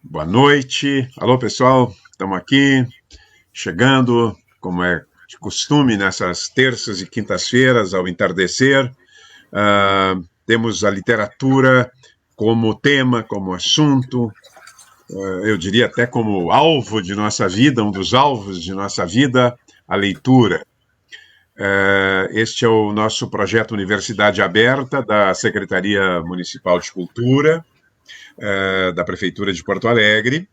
Boa noite. Alô, pessoal. Estamos aqui, chegando, como é de costume, nessas terças e quintas-feiras, ao entardecer. Temos a literatura como tema, como assunto, eu diria até como alvo de nossa vida, um dos alvos de nossa vida, a leitura. Este é o nosso projeto Universidade Aberta, da Secretaria Municipal de Cultura, da Prefeitura de Porto Alegre.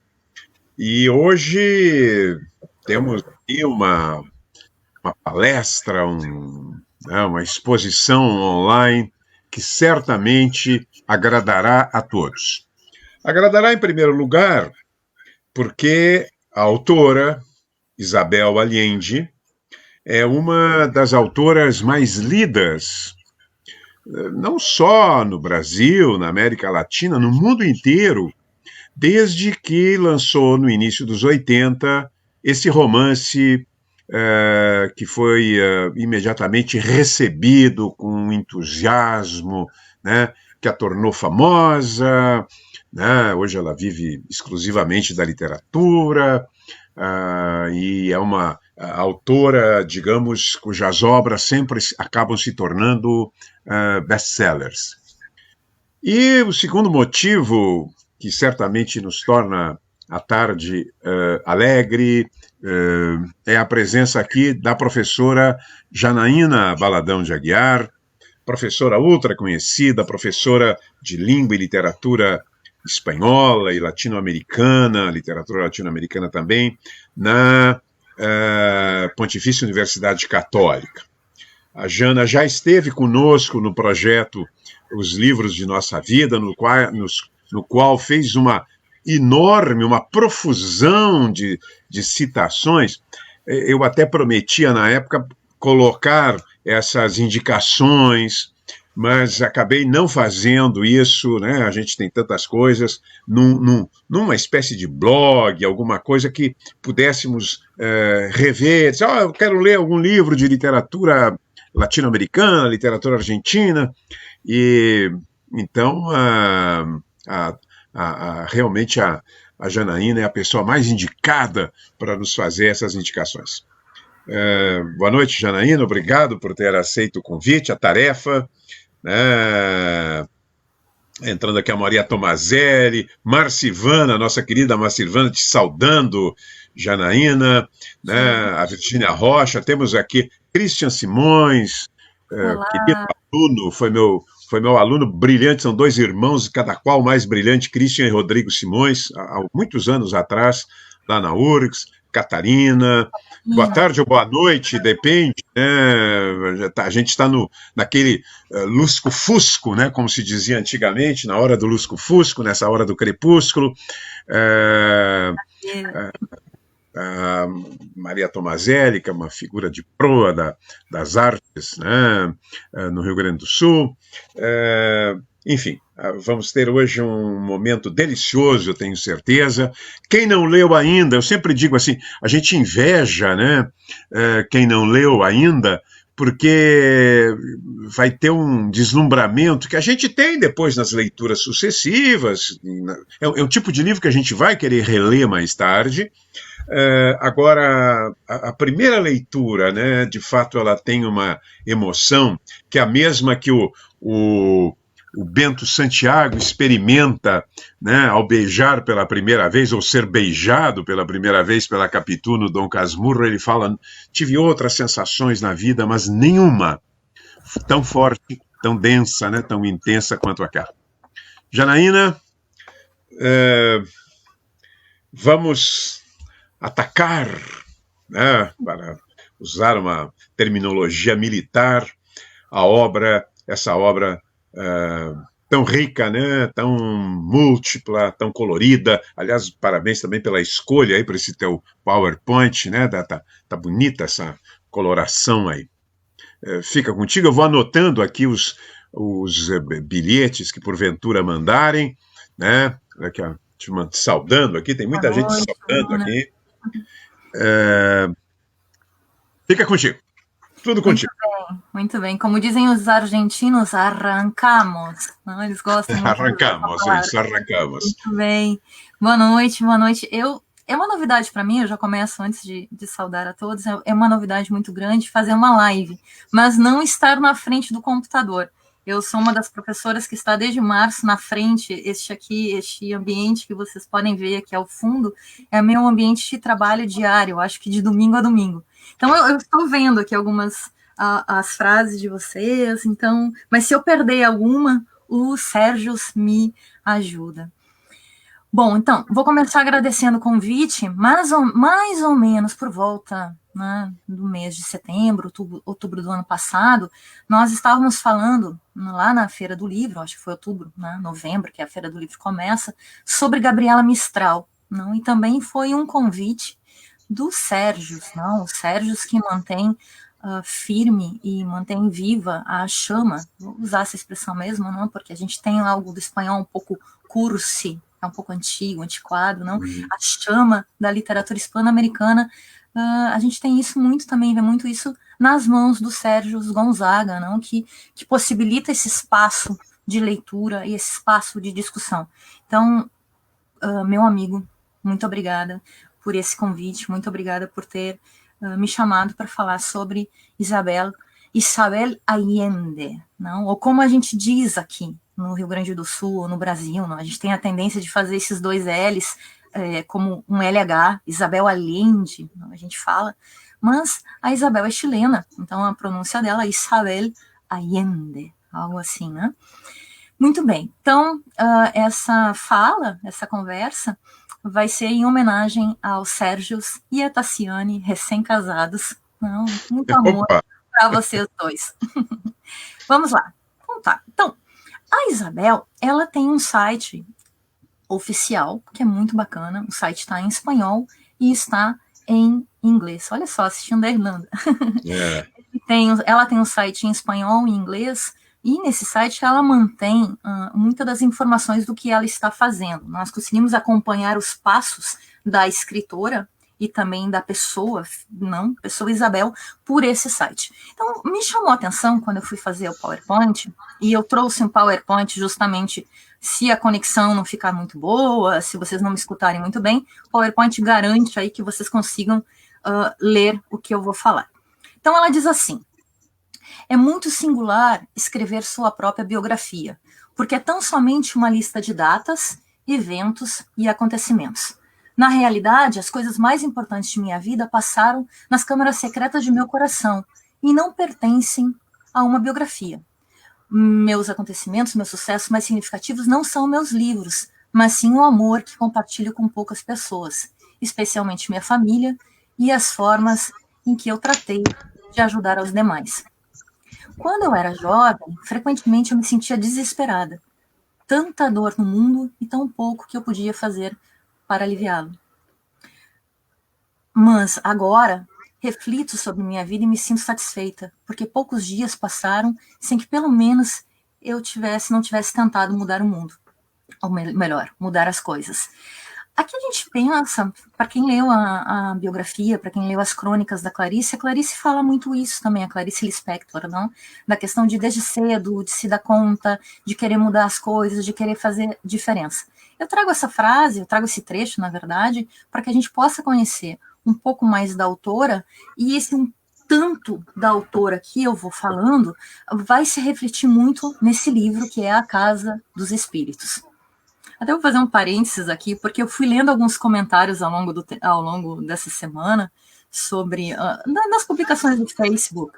E hoje temos aqui uma palestra, uma exposição online que certamente agradará a todos. Agradará, em primeiro lugar, porque a autora, Isabel Allende, é uma das autoras mais lidas, não só no Brasil, na América Latina, no mundo inteiro, desde que lançou, no início dos 80, esse romance que foi imediatamente recebido com entusiasmo, né, que a tornou famosa, né? Hoje ela vive exclusivamente da literatura, e é uma autora, digamos, cujas obras sempre acabam se tornando best-sellers. E o segundo motivo, que certamente nos torna a tarde alegre, é a presença aqui da professora Janaína Baladão de Aguiar, professora ultra conhecida, professora de língua e literatura espanhola e latino-americana, literatura latino-americana também, na Pontifícia Universidade Católica. A Jana já esteve conosco no projeto Os Livros de Nossa Vida, no qual fez uma profusão de citações. Eu até prometia, na época, colocar essas indicações, mas acabei não fazendo isso, né? A gente tem tantas coisas, numa espécie de blog, alguma coisa que pudéssemos rever, dizer, eu quero ler algum livro de literatura latino-americana, literatura argentina, e então realmente a Janaína é a pessoa mais indicada para nos fazer essas indicações. Boa noite, Janaína, obrigado por ter aceito o convite, a tarefa, né? Entrando aqui a Maria Tomazelli, Marcivana, nossa querida Marcivana, te saudando, Janaína, né? A Virgínia Rocha, temos aqui Christian Simões, querido aluno, foi meu aluno brilhante, são dois irmãos, cada qual mais brilhante, Christian e Rodrigo Simões, há muitos anos atrás, lá na URGS, Catarina, boa tarde ou boa noite, depende, né? A gente está naquele lusco-fusco, né? Como se dizia antigamente, na hora do lusco-fusco, nessa hora do crepúsculo. Maria Tomazelli, que é uma figura de proa das artes, né, no Rio Grande do Sul. Enfim, vamos ter hoje um momento delicioso, eu tenho certeza. Quem não leu ainda, eu sempre digo assim, a gente inveja, né, quem não leu ainda, porque vai ter um deslumbramento que a gente tem depois nas leituras sucessivas. É um tipo de livro que a gente vai querer reler mais tarde. Agora, a primeira leitura, né, de fato, ela tem uma emoção que é a mesma que o Bento Santiago experimenta, né, ao beijar pela primeira vez, ou ser beijado pela primeira vez pela Capitu no Dom Casmurro. Ele fala, tive outras sensações na vida, mas nenhuma tão forte, tão densa, né, tão intensa quanto aquela. Janaína, vamos atacar, né, para usar uma terminologia militar, essa obra tão rica, né, tão múltipla, tão colorida. Aliás, parabéns também pela escolha aí para esse teu PowerPoint, né, tá bonita essa coloração aí. Fica contigo, eu vou anotando aqui os bilhetes que porventura mandarem, né, te saudando aqui, tem muita gente saudando aqui. Fica contigo. Tudo contigo. muito bem. Como dizem os argentinos, arrancamos. Não, eles gostam muito de usar essa Arrancamos, palavra. isso, arrancamos. Muito bem. Boa noite, boa noite. É uma novidade para mim, eu já começo antes de saudar a todos, é uma novidade muito grande fazer uma live, mas não estar na frente do computador. Eu sou uma das professoras que está desde março na frente, este ambiente que vocês podem ver aqui ao fundo, é meu ambiente de trabalho diário, acho que de domingo a domingo. Então eu estou vendo aqui algumas as frases de vocês, então, mas se eu perder alguma, o Sérgio me ajuda. Bom, então, vou começar agradecendo o convite, mais ou menos por volta, né, do mês de setembro, outubro do ano passado, nós estávamos falando lá na Feira do Livro, acho que foi outubro, né, novembro, que a Feira do Livro começa, sobre Gabriela Mistral, não? E também foi um convite do Sérgio, não? O Sérgio que mantém firme e mantém viva a chama, vou usar essa expressão mesmo, não? Porque a gente tem algo do espanhol um pouco cursi, é um pouco antigo, antiquado, não? A chama da literatura hispano-americana, a gente tem isso muito também, vê muito isso nas mãos do Sérgio Gonzaga, não? Que possibilita esse espaço de leitura e esse espaço de discussão. Então, meu amigo, muito obrigada por esse convite, muito obrigada por ter me chamado para falar sobre Isabel Allende, não? Ou como a gente diz aqui no Rio Grande do Sul ou no Brasil, não? A gente tem a tendência de fazer esses dois L's como um LH, Isabel Allende, não? A gente fala, mas a Isabel é chilena, então a pronúncia dela é Isabel Allende, algo assim, né? Muito bem, então essa fala, essa conversa, vai ser em homenagem aos Sérgios e a Tassiane, recém-casados. Não, muito amor Opa! para vocês dois. Vamos lá, vamos lá. Então, a Isabel, ela tem um site oficial, que é muito bacana, o site está em espanhol e está em inglês. Olha só, assistindo a Irlanda. É. Ela tem um site em espanhol e inglês, e nesse site ela mantém muitas das informações do que ela está fazendo. Nós conseguimos acompanhar os passos da escritora e também da pessoa Isabel, por esse site. Então, me chamou a atenção quando eu fui fazer o PowerPoint, e eu trouxe um PowerPoint justamente se a conexão não ficar muito boa, se vocês não me escutarem muito bem, o PowerPoint garante aí que vocês consigam ler o que eu vou falar. Então, ela diz assim: é muito singular escrever sua própria biografia, porque é tão somente uma lista de datas, eventos e acontecimentos. Na realidade, as coisas mais importantes de minha vida passaram nas câmaras secretas de meu coração e não pertencem a uma biografia. Meus acontecimentos, meus sucessos mais significativos não são meus livros, mas sim o amor que compartilho com poucas pessoas, especialmente minha família, e as formas em que eu tratei de ajudar aos demais. Quando eu era jovem, frequentemente eu me sentia desesperada. Tanta dor no mundo e tão pouco que eu podia fazer para aliviá-lo. Mas agora reflito sobre minha vida e me sinto satisfeita, porque poucos dias passaram sem que pelo menos eu não tivesse tentado mudar o mundo. Ou melhor, mudar as coisas. Aqui a gente pensa, para quem leu a biografia, para quem leu as crônicas da Clarice, a Clarice fala muito isso também, a Clarice Lispector, não? Da questão de desde cedo, de se dar conta, de querer mudar as coisas, de querer fazer diferença. Eu trago essa frase, eu trago esse trecho, na verdade, para que a gente possa conhecer um pouco mais da autora, e esse tanto da autora que eu vou falando vai se refletir muito nesse livro que é A Casa dos Espíritos. Até vou fazer um parênteses aqui, porque eu fui lendo alguns comentários ao longo dessa semana sobre nas publicações do Facebook.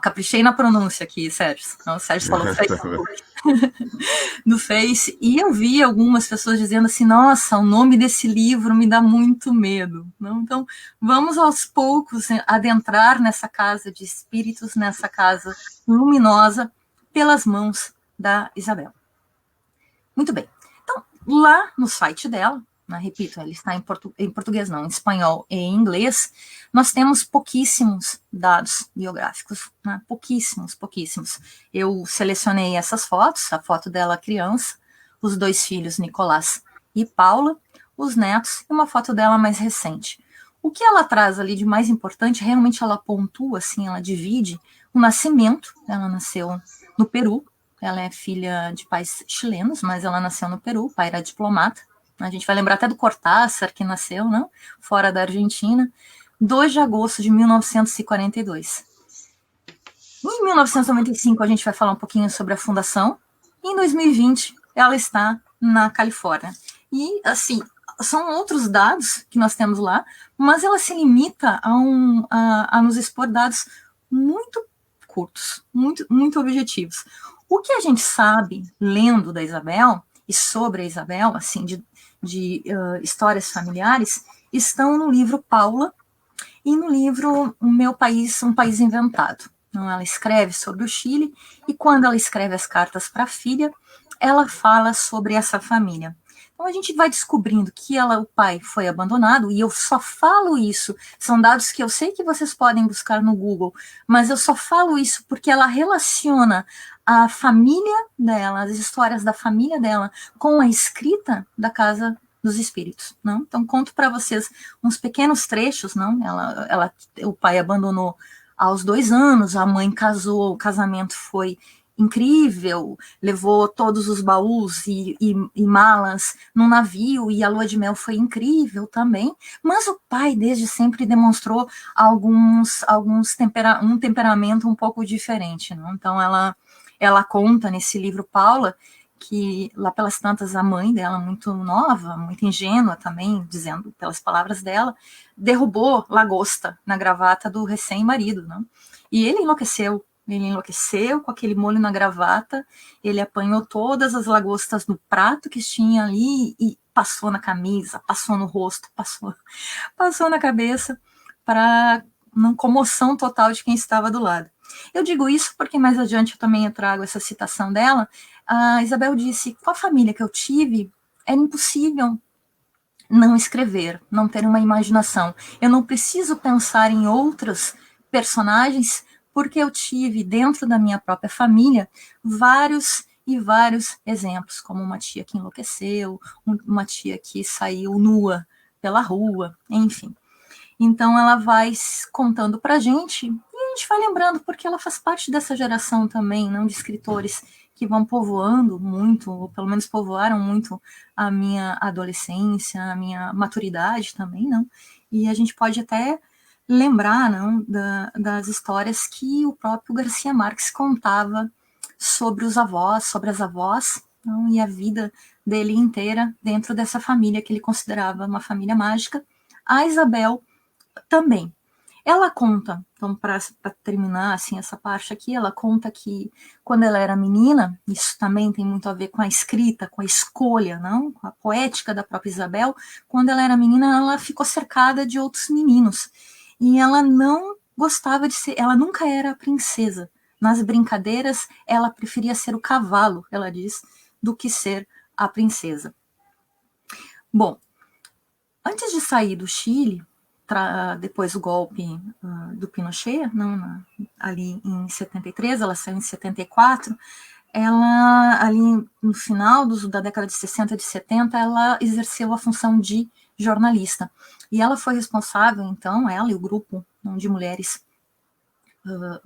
Caprichei na pronúncia aqui, Sérgio. O Sérgio falou Facebook. No Face, e eu vi algumas pessoas dizendo assim: nossa, o nome desse livro me dá muito medo. Não? Então, vamos aos poucos adentrar nessa casa de espíritos, nessa casa luminosa, pelas mãos da Isabel. Muito bem. Lá no site dela, repito, ele está em português não, em espanhol e em inglês, nós temos pouquíssimos dados biográficos, né? Pouquíssimos. Eu selecionei essas fotos, a foto dela criança, os 2 filhos, Nicolás e Paula, os netos e uma foto dela mais recente. O que ela traz ali de mais importante, realmente ela pontua, assim, ela divide o nascimento. Ela nasceu no Peru. Ela é filha de pais chilenos, mas ela nasceu no Peru. O pai era diplomata. A gente vai lembrar até do Cortázar, que nasceu, não? Fora da Argentina. 2 de agosto de 1942. Em 1995, a gente vai falar um pouquinho sobre a fundação. Em 2020, ela está na Califórnia. E, assim, são outros dados que nós temos lá, mas ela se limita a nos expor dados muito curtos, muito objetivos. O que a gente sabe, lendo da Isabel, e sobre a Isabel, assim, de histórias familiares, estão no livro Paula e no livro O Meu País, Um País Inventado. Então, ela escreve sobre o Chile, e quando ela escreve as cartas para a filha, ela fala sobre essa família. Então a gente vai descobrindo que o pai foi abandonado, e eu só falo isso, são dados que eu sei que vocês podem buscar no Google, mas eu só falo isso porque ela relaciona a família dela, as histórias da família dela, com a escrita da Casa dos Espíritos, não? Então conto para vocês uns pequenos trechos, não? O pai abandonou aos 2 anos, a mãe casou, o casamento foi incrível, levou todos os baús e malas num navio, e a lua de mel foi incrível também, mas o pai desde sempre demonstrou um temperamento um pouco diferente, não? Então ela conta nesse livro Paula que lá pelas tantas a mãe dela, muito nova, muito ingênua também, dizendo pelas palavras dela, derrubou lagosta na gravata do recém-marido, né? E ele enlouqueceu com aquele molho na gravata, ele apanhou todas as lagostas no prato que tinha ali e passou na camisa, passou no rosto, passou na cabeça, para uma comoção total de quem estava do lado. Eu digo isso porque mais adiante eu também trago essa citação dela. A Isabel disse: com a família que eu tive, era impossível não escrever, não ter uma imaginação. Eu não preciso pensar em outros personagens, porque eu tive dentro da minha própria família vários e vários exemplos, como uma tia que enlouqueceu, uma tia que saiu nua pela rua, enfim. Então ela vai contando para a gente, e a gente vai lembrando, porque ela faz parte dessa geração também, não, de escritores que vão povoando muito, ou pelo menos povoaram muito a minha adolescência, a minha maturidade também, não? E a gente pode até lembrar, não, das histórias que o próprio Garcia Marques contava sobre os avós, sobre as avós, não? E a vida dele inteira dentro dessa família que ele considerava uma família mágica. A Isabel também. Ela conta, então, para terminar assim essa parte aqui, ela conta que quando ela era menina, isso também tem muito a ver com a escrita, com a escolha, não? Com a poética da própria Isabel. Quando ela era menina, ela ficou cercada de outros meninos, e ela não gostava de ser, ela nunca era a princesa. Nas brincadeiras, ela preferia ser o cavalo, ela diz, do que ser a princesa. Bom, antes de sair do Chile, depois do golpe do Pinochet, não, ali em 73, ela saiu em 74, ela, ali no final da década de 60 e de 70, ela exerceu a função de jornalista. E ela foi responsável, então, ela e o grupo de mulheres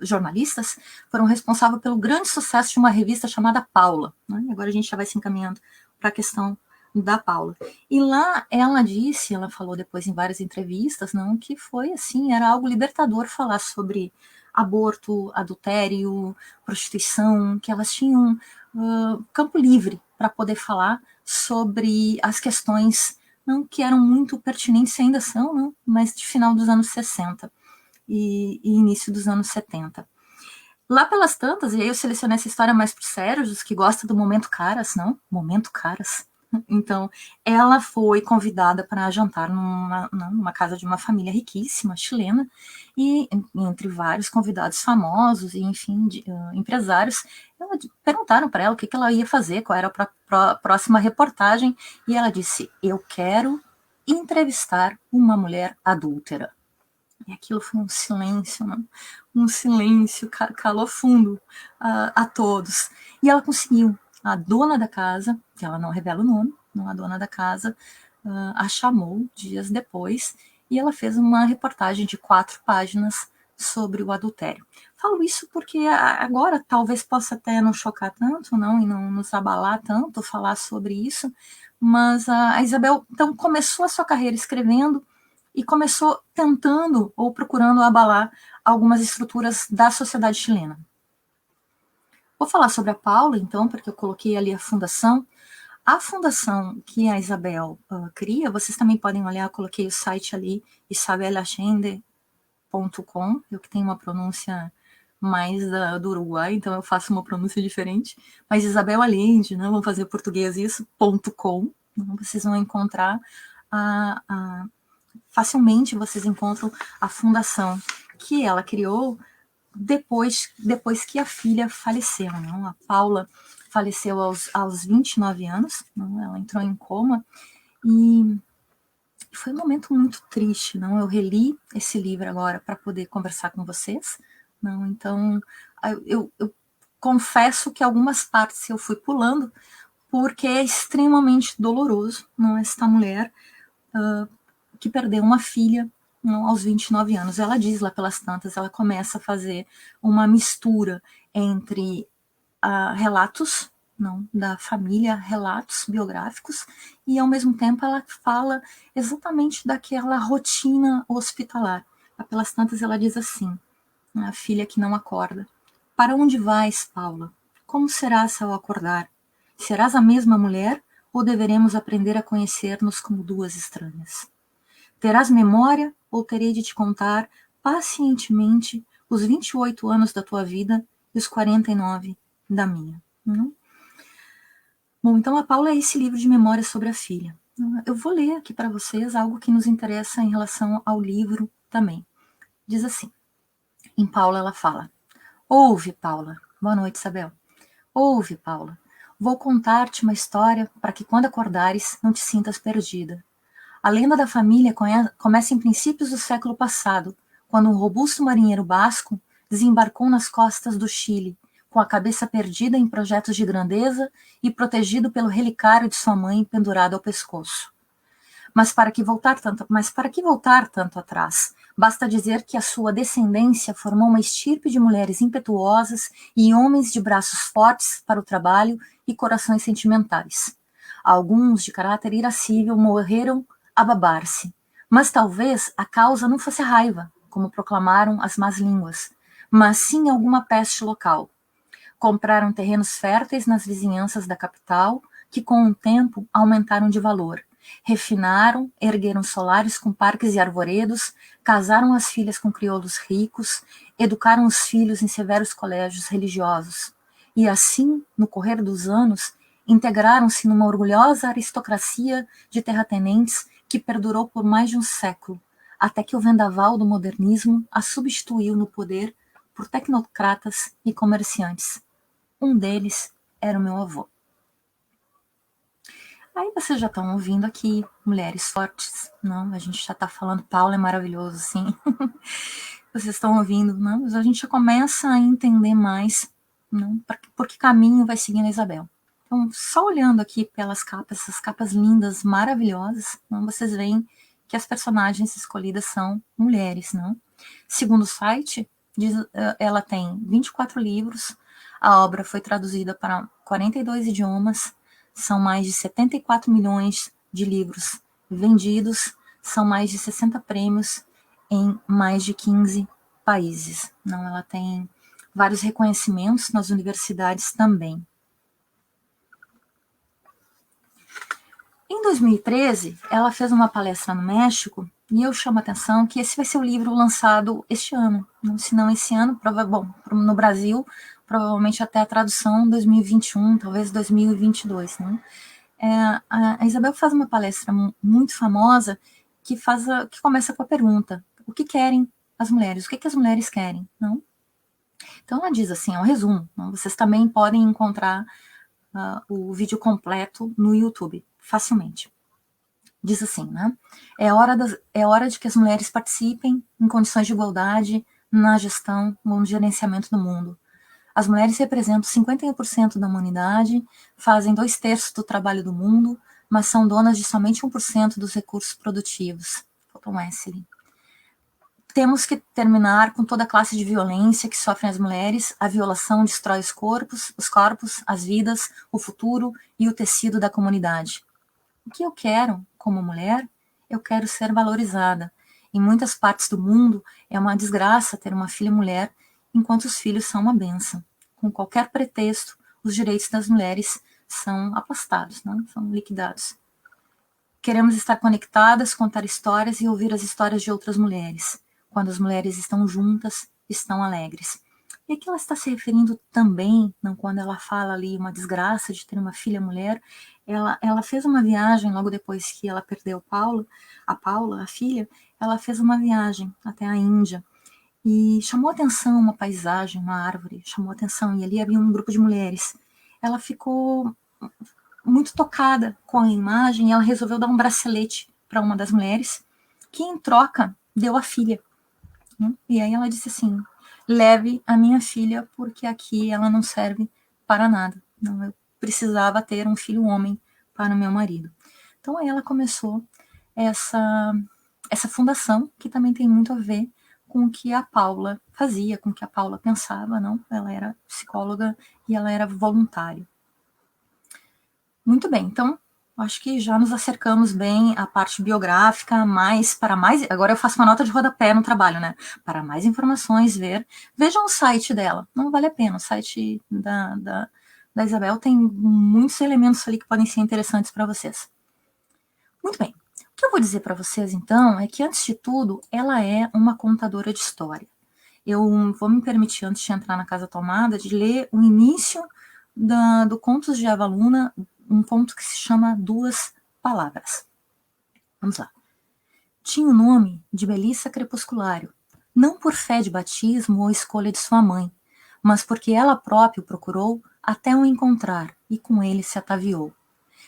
jornalistas foram responsáveis pelo grande sucesso de uma revista chamada Paula, né? Agora a gente já vai se encaminhando para a questão da Paula. E lá ela disse, ela falou depois em várias entrevistas, não, que foi assim, era algo libertador falar sobre aborto, adultério, prostituição, que elas tinham campo livre para poder falar sobre as questões, não, que eram muito pertinentes, ainda são, não, mas de final dos anos 60 e início dos anos 70. Lá pelas tantas, e aí eu selecionei essa história mais para os Sérgios, que gosta do Momento Caras, não? Momento Caras. Então, ela foi convidada para jantar numa casa de uma família riquíssima, chilena, e entre vários convidados famosos e, enfim, empresários, perguntaram para ela o que ela ia fazer, qual era a próxima reportagem, e ela disse: eu quero entrevistar uma mulher adúltera. E aquilo foi um silêncio, né? Um silêncio, calou fundo a todos. E ela conseguiu. A dona da casa, que ela não revela o nome, não, a dona da casa a chamou dias depois, e ela fez uma reportagem de 4 páginas sobre o adultério. Falo isso porque agora talvez possa até não chocar tanto, não, e não nos abalar tanto falar sobre isso, mas a Isabel então começou a sua carreira escrevendo e começou tentando ou procurando abalar algumas estruturas da sociedade chilena. Vou falar sobre a Paula, então, porque eu coloquei ali a fundação. A fundação que a Isabel cria, vocês também podem olhar, eu coloquei o site ali, isabelachende.com, eu que tenho uma pronúncia mais do Uruguai, então eu faço uma pronúncia diferente, mas Isabel Allende, né, vamos fazer português isso, .com, então vocês vão encontrar facilmente vocês encontram a fundação que ela criou depois que a filha faleceu. Não? A Paula faleceu aos 29 anos, não? Ela entrou em coma e foi um momento muito triste. Não? Eu reli esse livro agora para poder conversar com vocês. Não? Então, eu confesso que algumas partes eu fui pulando porque é extremamente doloroso. Não? Esta mulher que perdeu uma filha aos 29 anos. Ela diz lá pelas tantas, ela começa a fazer uma mistura entre relatos da família, relatos biográficos, e ao mesmo tempo ela fala exatamente daquela rotina hospitalar. Lá pelas tantas ela diz assim, a filha que não acorda: para onde vais, Paula? Como serás ao acordar? Serás a mesma mulher ou deveremos aprender a conhecer-nos como duas estranhas? Terás memória ou terei de te contar pacientemente os 28 anos da tua vida e os 49 da minha? Bom, então a Paula é esse livro de memórias sobre a filha. Eu vou ler aqui para vocês algo que nos interessa em relação ao livro também. Diz assim, em Paula ela fala: ouve, Paula. Boa noite, Isabel. Ouve, Paula. Vou contar-te uma história para que quando acordares não te sintas perdida. A lenda da família começa em princípios do século passado, quando um robusto marinheiro basco desembarcou nas costas do Chile, com a cabeça perdida em projetos de grandeza e protegido pelo relicário de sua mãe pendurado ao pescoço. Mas para que voltar tanto atrás? Basta dizer que a sua descendência formou uma estirpe de mulheres impetuosas e homens de braços fortes para o trabalho e corações sentimentais. Alguns, de caráter irascível, morreram a babar-se. Mas talvez a causa não fosse a raiva, como proclamaram as más línguas, mas sim alguma peste local. Compraram terrenos férteis nas vizinhanças da capital, que com o tempo aumentaram de valor. Refinaram, ergueram solários com parques e arvoredos, casaram as filhas com crioulos ricos, educaram os filhos em severos colégios religiosos. E assim, no correr dos anos, integraram-se numa orgulhosa aristocracia de terratenentes que perdurou por mais de um século, até que o vendaval do modernismo a substituiu no poder por tecnocratas e comerciantes. Um deles era o meu avô. Aí vocês já estão ouvindo aqui mulheres fortes, não? A gente já está falando, Paula é maravilhoso, sim. Vocês estão ouvindo, não? Mas a gente já começa a entender mais, não? Por que caminho vai seguindo a Isabel. Então, só olhando aqui pelas capas, essas capas lindas, maravilhosas, não? Vocês veem que as personagens escolhidas são mulheres, não? Segundo o site, ela tem 24 livros, a obra foi traduzida para 42 idiomas, são mais de 74 milhões de livros vendidos, são mais de 60 prêmios em mais de 15 países. Não, ela tem vários reconhecimentos nas universidades também. Em 2013, ela fez uma palestra no México e eu chamo a atenção que esse vai ser o livro lançado este ano, se não esse ano, no Brasil, provavelmente até a tradução 2021, talvez 2022. Né? A Isabel faz uma palestra muito famosa que começa com a pergunta: o que querem as mulheres? O que as mulheres querem? Não? Então ela diz assim, é um resumo. Não? Vocês também podem encontrar o vídeo completo no YouTube, facilmente. Diz assim, né? É hora de que as mulheres participem em condições de igualdade na gestão, no gerenciamento do mundo. As mulheres representam 51% da humanidade, fazem 2/3 do trabalho do mundo, mas são donas de somente 1% dos recursos produtivos. Faltou um S ali. temos que terminar com toda a classe de violência que sofrem as mulheres. A violação destrói os corpos, as vidas, o futuro e o tecido da comunidade. O que eu quero como mulher? Eu quero ser valorizada. Em muitas partes do mundo é uma desgraça ter uma filha mulher, enquanto os filhos são uma bênção. Com qualquer pretexto, os direitos das mulheres são aplastados, não? São liquidados. Queremos estar conectadas, contar histórias e ouvir as histórias de outras mulheres. Quando as mulheres estão juntas, estão alegres. E aqui ela está se referindo também, não, quando ela fala ali uma desgraça de ter uma filha mulher, ela fez uma viagem logo depois que ela perdeu a Paula, a filha, ela fez uma viagem até a Índia e chamou atenção uma paisagem, uma árvore, chamou atenção, e ali havia um grupo de mulheres. Ela ficou muito tocada com a imagem e ela resolveu dar um bracelete para uma das mulheres, que em troca deu a filha. E aí ela disse assim: leve a minha filha, porque aqui ela não serve para nada. Não, eu precisava ter um filho homem para o meu marido. Então aí ela começou essa fundação, que também tem muito a ver com o que a Paula fazia, com o que a Paula pensava, não? Ela era psicóloga e ela era voluntária. Muito bem, então acho que já nos acercamos bem à parte biográfica, agora eu faço uma nota de rodapé no trabalho, né? Para mais informações, vejam o site dela, não vale a pena, o site da Isabel tem muitos elementos ali que podem ser interessantes para vocês. Muito bem, o que eu vou dizer para vocês então é que, antes de tudo, ela é uma contadora de história. Eu vou me permitir, antes de entrar na Casa Tomada, de ler o início do Contos de Avaluna, um conto que se chama Duas Palavras. Vamos lá. Tinha o nome de Melissa Crepusculário, não por fé de batismo ou escolha de sua mãe, mas porque ela própria o procurou até o encontrar e com ele se ataviou.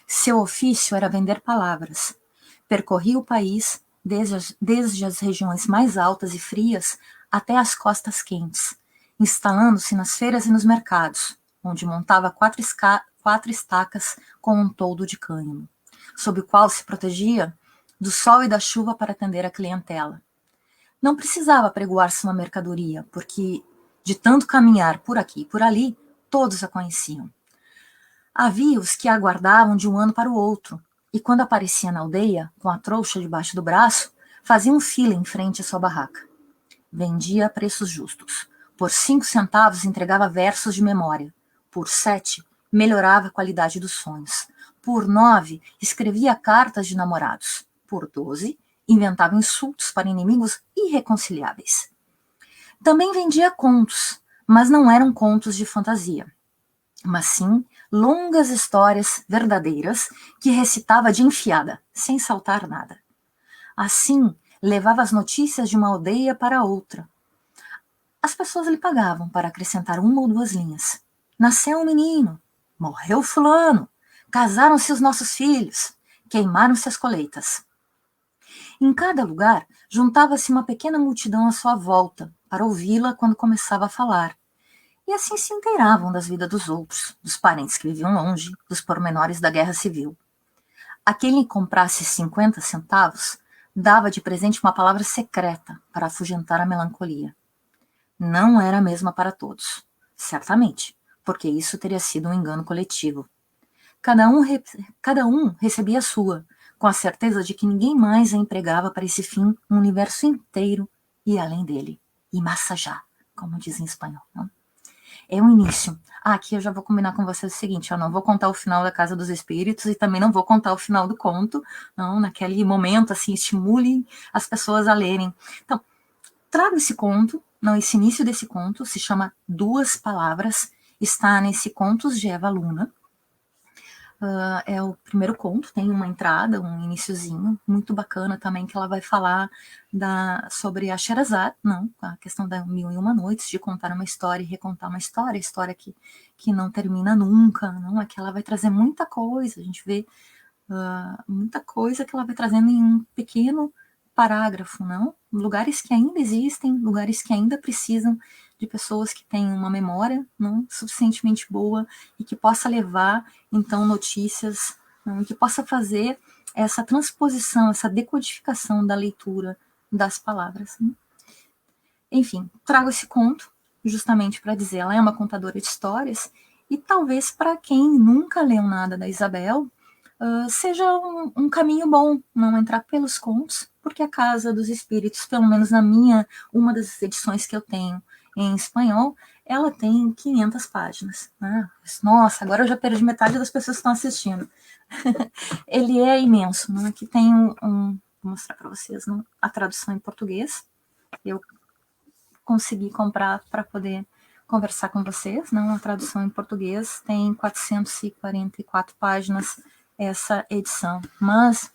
Seu ofício era vender palavras. Percorria o país, desde as regiões mais altas e frias até as costas quentes, instalando-se nas feiras e nos mercados, onde montava quatro estacas com um toldo de cânhamo, sob o qual se protegia do sol e da chuva para atender a clientela. Não precisava pregoar sua mercadoria, porque, de tanto caminhar por aqui e por ali, todos a conheciam. Havia os que a aguardavam de um ano para o outro, e quando aparecia na aldeia, com a trouxa debaixo do braço, faziam fila em frente à sua barraca. Vendia a preços justos. Por 5 centavos entregava versos de memória. Por 7, melhorava a qualidade dos sonhos. Por 9, escrevia cartas de namorados. Por 12, inventava insultos para inimigos irreconciliáveis. Também vendia contos, mas não eram contos de fantasia, mas sim longas histórias verdadeiras que recitava de enfiada, sem saltar nada. Assim, levava as notícias de uma aldeia para outra. As pessoas lhe pagavam para acrescentar 1 ou 2 linhas. Nasceu um menino, morreu fulano, casaram-se os nossos filhos, queimaram-se as colheitas. Em cada lugar, juntava-se uma pequena multidão à sua volta, para ouvi-la quando começava a falar. E assim se inteiravam das vidas dos outros, dos parentes que viviam longe, dos pormenores da guerra civil. A quem lhe comprasse 50 centavos, dava de presente uma palavra secreta para afugentar a melancolia. Não era a mesma para todos, certamente, porque isso teria sido um engano coletivo. Cada um recebia a sua, com a certeza de que ninguém mais a empregava para esse fim no universo inteiro e além dele. E massa já, como diz em espanhol, não? É o início. Aqui eu já vou combinar com vocês o seguinte: eu não vou contar o final da Casa dos Espíritos e também não vou contar o final do conto. Não, naquele momento, assim, estimule as pessoas a lerem. Então, trago esse conto, não, esse início desse conto se chama Duas Palavras, está nesse Contos de Eva Luna. É o primeiro conto, tem uma entrada, um iniciozinho, muito bacana também, que ela vai falar sobre a Sherazade, não, a questão da 1001 Noites, de contar uma história e recontar uma história, que não termina nunca, não, é que ela vai trazer muita coisa, a gente vê muita coisa que ela vai trazendo em um pequeno parágrafo, não? Lugares que ainda existem, lugares que ainda precisam de pessoas que tenham uma memória, não, suficientemente boa e que possa levar, então, notícias, não, e que possa fazer essa transposição, essa decodificação da leitura das palavras. Não? Enfim, trago esse conto justamente para dizer, ela é uma contadora de histórias, e talvez para quem nunca leu nada da Isabel, seja um caminho bom não entrar pelos contos, porque a Casa dos Espíritos, pelo menos na minha, uma das edições que eu tenho em espanhol, ela tem 500 páginas. Né? Nossa, agora eu já perdi metade das pessoas que estão assistindo. Ele é imenso. Né? Aqui tem vou mostrar para vocês a tradução em português. Eu consegui comprar para poder conversar com vocês. Não, a tradução em português tem 444 páginas essa edição, mas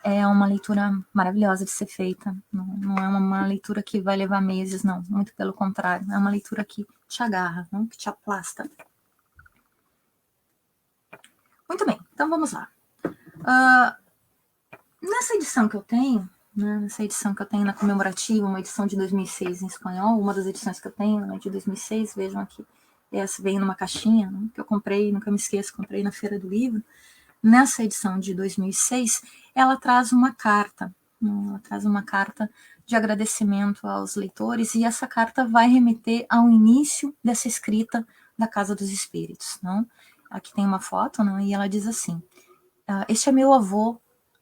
é uma leitura maravilhosa de ser feita. Não é uma leitura que vai levar meses, não. Muito pelo contrário. É uma leitura que te agarra, não? Que te aplasta. Muito bem, então vamos lá. Nessa edição que eu tenho, né, nessa edição que eu tenho na comemorativa, uma edição de 2006 em espanhol, uma das edições que eu tenho é de 2006, vejam aqui, essa veio numa caixinha, né, que eu comprei, nunca me esqueço, comprei na Feira do Livro. Nessa edição de 2006, ela traz uma carta, de agradecimento aos leitores, e essa carta vai remeter ao início dessa escrita da Casa dos Espíritos. Não? Aqui tem uma foto, não? E ela diz assim, este é meu avô,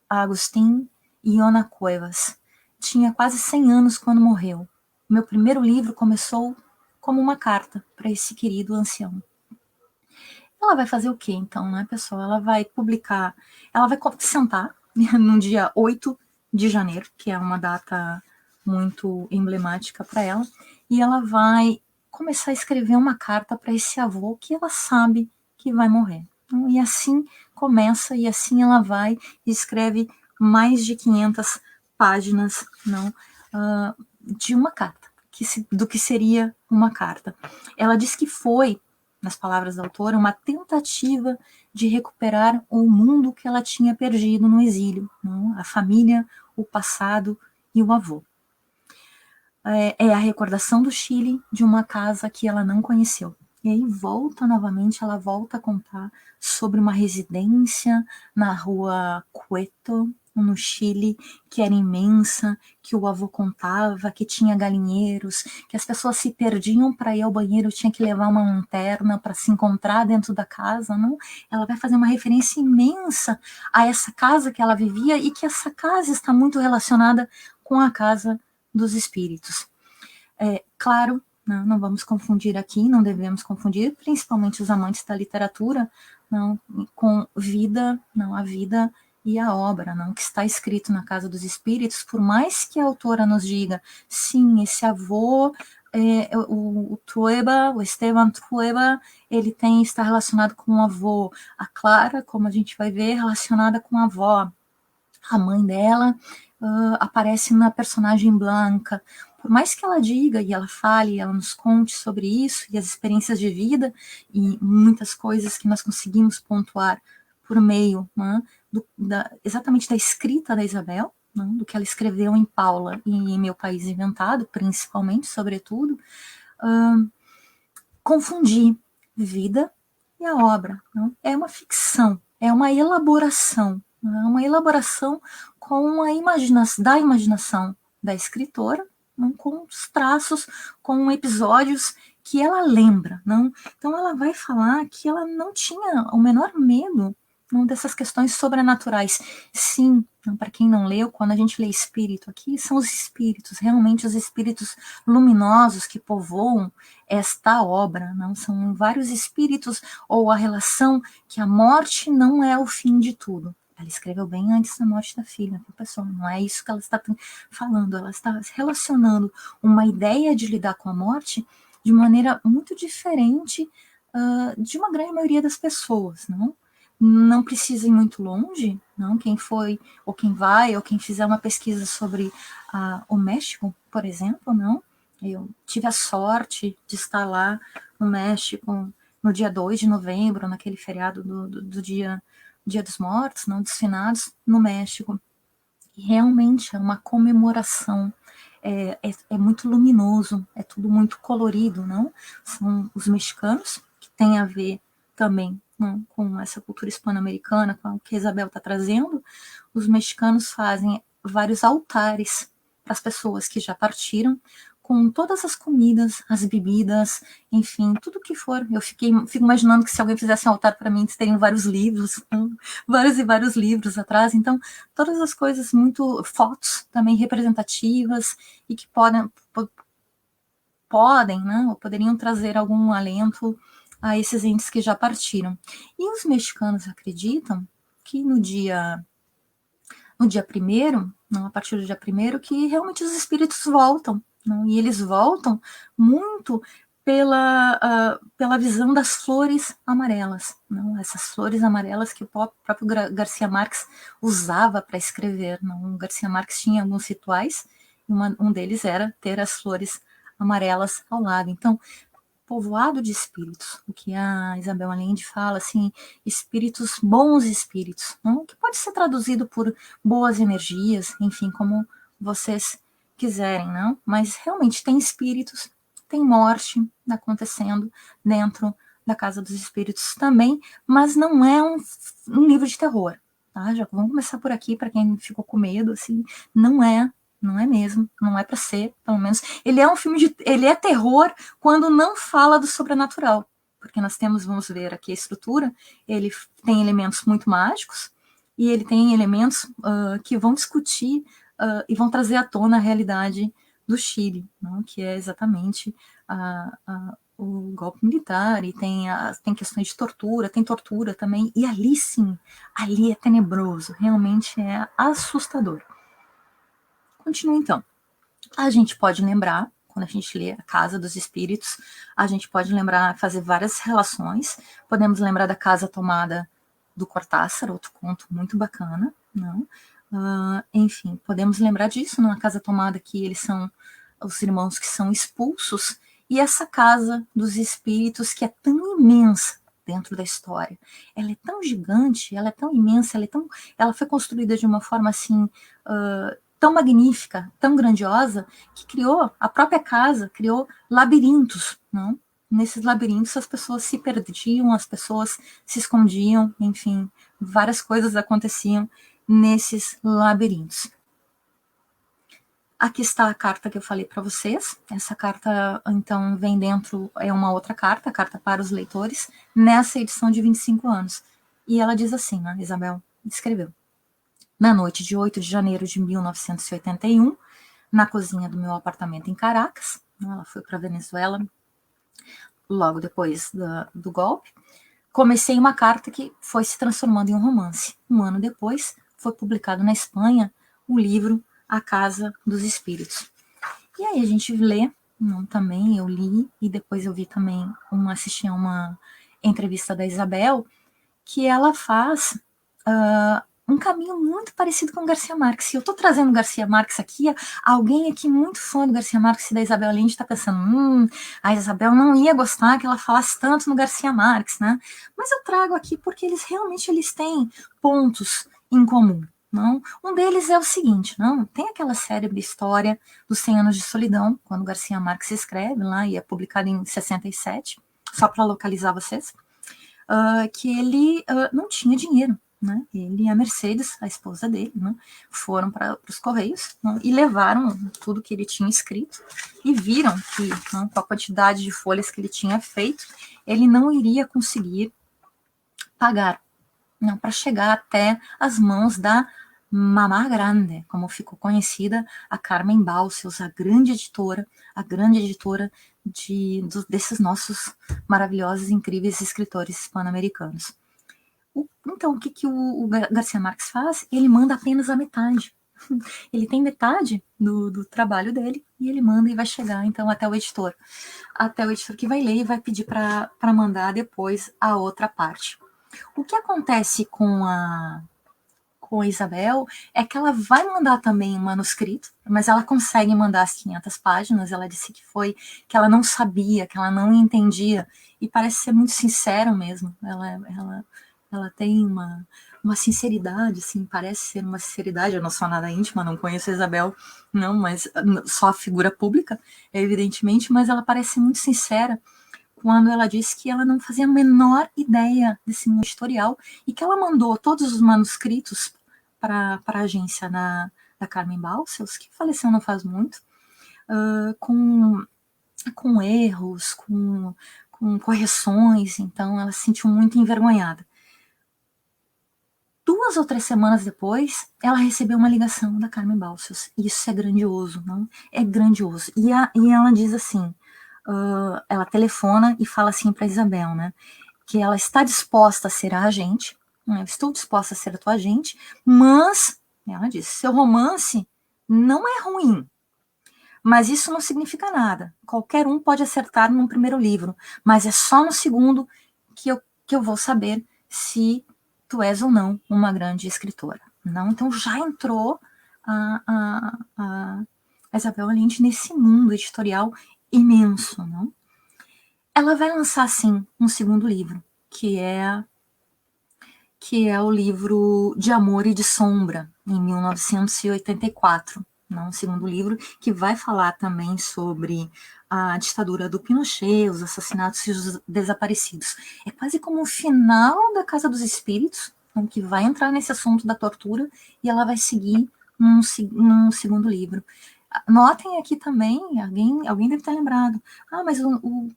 Agustín Iona Cuevas. Tinha quase 100 anos quando morreu. Meu primeiro livro começou como uma carta para esse querido ancião. Ela vai fazer o quê, então, né, pessoal? Ela vai publicar, ela vai sentar no dia 8 de janeiro, que é uma data muito emblemática para ela, e ela vai começar a escrever uma carta para esse avô que ela sabe que vai morrer. E assim começa, e assim ela vai e escreve mais de 500 páginas de uma carta, do que seria uma carta. Ela diz que foi, nas palavras da autora, uma tentativa de recuperar o mundo que ela tinha perdido no exílio, não? A família, o passado e o avô. É a recordação do Chile de uma casa que ela não conheceu. E aí ela volta a contar sobre uma residência na rua Cueto, no Chile, que era imensa, que o avô contava, que tinha galinheiros, que as pessoas se perdiam para ir ao banheiro, tinha que levar uma lanterna para se encontrar dentro da casa, não? Ela vai fazer uma referência imensa a essa casa que ela vivia, e que essa casa está muito relacionada com a Casa dos Espíritos. Claro, não vamos confundir aqui, não devemos confundir, principalmente os amantes da literatura, não, com vida, não, a vida e a obra, não, que está escrito na Casa dos Espíritos, por mais que a autora nos diga, sim, esse avô, o Trueba, o Esteban Trueba, ele está relacionado com o avô. A Clara, como a gente vai ver, relacionada com a avó. A mãe dela aparece na personagem Blanca. Por mais que ela diga e ela fale, ela nos conte sobre isso e as experiências de vida e muitas coisas que nós conseguimos pontuar por meio, né, exatamente da escrita da Isabel, né, do que ela escreveu em Paula e em Meu País Inventado, principalmente, sobretudo, confundir vida e a obra. Né? É uma ficção, é uma elaboração com a imaginação da escritora, não, com os traços, com episódios que ela lembra. Não? Então ela vai falar que ela não tinha o menor medo dessas questões sobrenaturais. Sim, para quem não leu, quando a gente lê espírito aqui, são os espíritos, realmente os espíritos luminosos que povoam esta obra, não são vários espíritos, ou a relação que a morte não é o fim de tudo. Ela escreveu bem antes da morte da filha, pessoal, não é isso que ela está falando, ela está relacionando uma ideia de lidar com a morte de maneira muito diferente de uma grande maioria das pessoas, não? Não precisa ir muito longe, não? Quem foi, ou quem vai, ou quem fizer uma pesquisa sobre o México, por exemplo, não? Eu tive a sorte de estar lá no México no dia 2 de novembro, naquele feriado do dia dos Mortos, não, dos finados, no México. E realmente é uma comemoração, é muito luminoso, é tudo muito colorido, não? São os mexicanos, que tem a ver também, não, com essa cultura hispano-americana, com o que a Isabel está trazendo. Os mexicanos fazem vários altares para as pessoas que já partiram, com todas as comidas, as bebidas, enfim, tudo que for. Eu fico imaginando que se alguém fizesse um altar para mim, teriam vários livros, vários e vários livros atrás. Então, todas as coisas, muito fotos também representativas e que podem, né, ou poderiam trazer algum alento a esses entes que já partiram. E os mexicanos acreditam que no dia 1º, não, a partir do dia 1º, que realmente os espíritos voltam, não? E eles voltam muito pela visão das flores amarelas, não? Essas flores amarelas que o próprio Garcia Marques usava para escrever. Não? O Garcia Marques tinha alguns rituais, e um deles era ter as flores amarelas ao lado. Então, povoado de espíritos, o que a Isabel Allende fala, assim, espíritos, bons espíritos, não? Que pode ser traduzido por boas energias, enfim, como vocês quiserem, não? Mas realmente tem espíritos, tem morte acontecendo dentro da Casa dos Espíritos também, mas não é um livro de terror, tá? Já vamos começar por aqui, para quem ficou com medo, assim, não é mesmo, não é para ser, pelo menos. Ele é um filme ele é terror quando não fala do sobrenatural, porque nós temos, vamos ver aqui a estrutura, ele tem elementos muito mágicos e ele tem elementos que vão discutir e vão trazer à tona a realidade do Chile, não? Que é exatamente o golpe militar, e tem questões de tortura, tem tortura também, e ali sim, ali é tenebroso, realmente é assustador. Continua então. A gente pode lembrar, quando a gente lê A Casa dos Espíritos, a gente pode lembrar, fazer várias relações. Podemos lembrar da Casa Tomada do Cortázar, outro conto muito bacana, não? Enfim, podemos lembrar disso, numa Casa Tomada que eles são os irmãos que são expulsos, e essa Casa dos Espíritos que é tão imensa dentro da história. Ela é tão gigante, ela é tão imensa, ela foi construída de uma forma assim tão magnífica, tão grandiosa, que a própria casa criou labirintos, não? Nesses labirintos as pessoas se perdiam, as pessoas se escondiam, enfim, várias coisas aconteciam nesses labirintos. Aqui está a carta que eu falei para vocês. Essa carta, então, vem dentro, é uma outra carta, a carta para os leitores, nessa edição de 25 anos. E ela diz assim, né, Isabel escreveu: na noite de 8 de janeiro de 1981, na cozinha do meu apartamento em Caracas, ela foi para a Venezuela logo depois do golpe, comecei uma carta que foi se transformando em um romance. Um ano depois, foi publicado na Espanha o livro A Casa dos Espíritos. E aí a gente lê, também eu li, e depois eu vi também, assisti a uma entrevista da Isabel, que ela faz um caminho muito parecido com o Garcia Marques. Se eu estou trazendo o Garcia Marques aqui, alguém aqui muito fã do Garcia Marques e da Isabel Allende está pensando, a Isabel não ia gostar que ela falasse tanto no Garcia Marques, né? Mas eu trago aqui porque eles têm pontos em comum. Não? Um deles é o seguinte, tem aquela célebre história dos 100 anos de solidão, quando Garcia Marques escreve lá, e é publicado em 67, só para localizar vocês, que ele não tinha dinheiro. Né? Ele e a Mercedes, a esposa dele, né? Foram para os Correios, né? E levaram tudo que ele tinha escrito e viram que, né, com a quantidade de folhas que ele tinha feito, ele não iria conseguir pagar para chegar até as mãos da Mamá Grande, como ficou conhecida a Carmen Balcells, a grande editora desses nossos maravilhosos, incríveis escritores hispano-americanos. Então, o que o Garcia Marques faz? Ele manda apenas a metade. Ele tem metade do trabalho dele e ele manda e vai chegar, então, até o editor. Até o editor que vai ler e vai pedir para mandar depois a outra parte. O que acontece com a Isabel é que ela vai mandar também um manuscrito, mas ela consegue mandar as 500 páginas. Ela disse que ela não sabia, que ela não entendia, e parece ser muito sincero mesmo. Ela tem uma sinceridade, assim, parece ser uma sinceridade. Eu não sou nada íntima, não conheço a Isabel, não, mas só a figura pública, evidentemente, mas ela parece muito sincera quando ela disse que ela não fazia a menor ideia desse mundo editorial e que ela mandou todos os manuscritos para a agência da Carmen Balcells, que faleceu não faz muito, com erros, com correções, então ela se sentiu muito envergonhada. 2 ou 3 semanas depois, ela recebeu uma ligação da Carmen Balcells. Isso é grandioso, não? É grandioso. E ela diz assim, ela telefona e fala assim para Isabel, né? Que ela está disposta a ser a agente, né? Eu estou disposta a ser a tua agente, mas, ela diz, seu romance não é ruim, mas isso não significa nada. Qualquer um pode acertar no primeiro livro, mas é só no segundo que eu vou saber se tu és ou não uma grande escritora. Não? Então já entrou a Isabel Allende nesse mundo editorial imenso. Não? Ela vai lançar, sim, um segundo livro, que é o livro De Amor e de Sombra, em 1984. Um segundo livro que vai falar também sobre a ditadura do Pinochet, os assassinatos e os desaparecidos. É quase como o final da Casa dos Espíritos, que vai entrar nesse assunto da tortura e ela vai seguir num segundo livro. Notem aqui também, alguém deve ter lembrado, mas o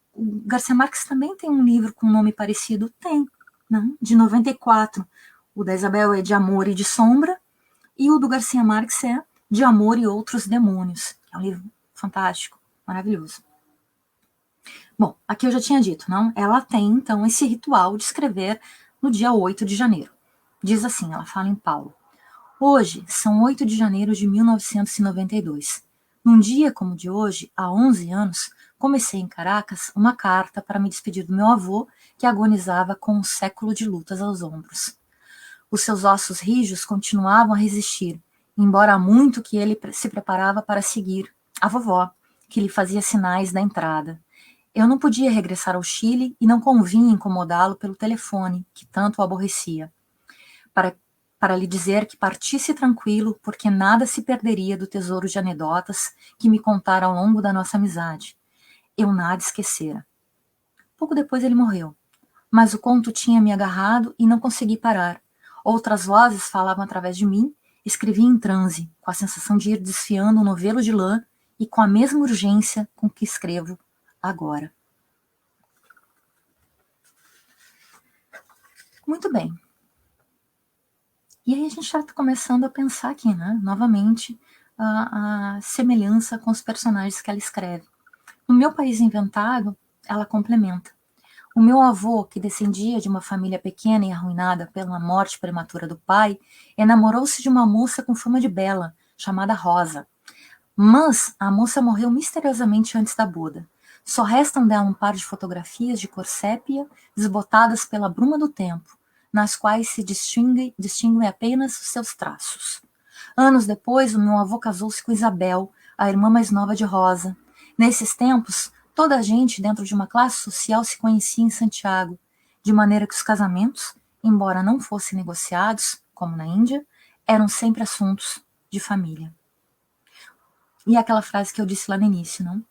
Garcia Marques também tem um livro com um nome parecido? Tem, não? De 94. O da Isabel é De Amor e de Sombra, e o do Garcia Marques é De Amor e Outros Demônios. É um livro fantástico, maravilhoso. Bom, aqui eu já tinha dito, não? Ela tem, então, esse ritual de escrever no dia 8 de janeiro. Diz assim, ela fala em Paulo. Hoje são 8 de janeiro de 1992. Num dia como o de hoje, há 11 anos, comecei em Caracas uma carta para me despedir do meu avô, que agonizava com um século de lutas aos ombros. Os seus ossos rijos continuavam a resistir, embora há muito que ele se preparava para seguir a vovó, que lhe fazia sinais da entrada. Eu não podia regressar ao Chile e não convinha incomodá-lo pelo telefone, que tanto o aborrecia. Para lhe dizer que partisse tranquilo, porque nada se perderia do tesouro de anedotas que me contara ao longo da nossa amizade. Eu nada esquecera. Pouco depois ele morreu, mas o conto tinha me agarrado e não consegui parar. Outras vozes falavam através de mim, escrevia em transe, com a sensação de ir desfiando um novelo de lã e com a mesma urgência com que escrevo agora. Muito bem. E aí a gente já está começando a pensar aqui, né, novamente, a semelhança com os personagens que ela escreve. No Meu País Inventado, ela complementa. O meu avô, que descendia de uma família pequena e arruinada pela morte prematura do pai, enamorou-se de uma moça com fama de bela, chamada Rosa. Mas a moça morreu misteriosamente antes da boda. Só restam dela um par de fotografias de cor sépia, desbotadas pela bruma do tempo, nas quais se distinguem apenas os seus traços. Anos depois, o meu avô casou-se com Isabel, a irmã mais nova de Rosa. Nesses tempos, toda a gente dentro de uma classe social se conhecia em Santiago, de maneira que os casamentos, embora não fossem negociados, como na Índia, eram sempre assuntos de família. E aquela frase que eu disse lá no início, não?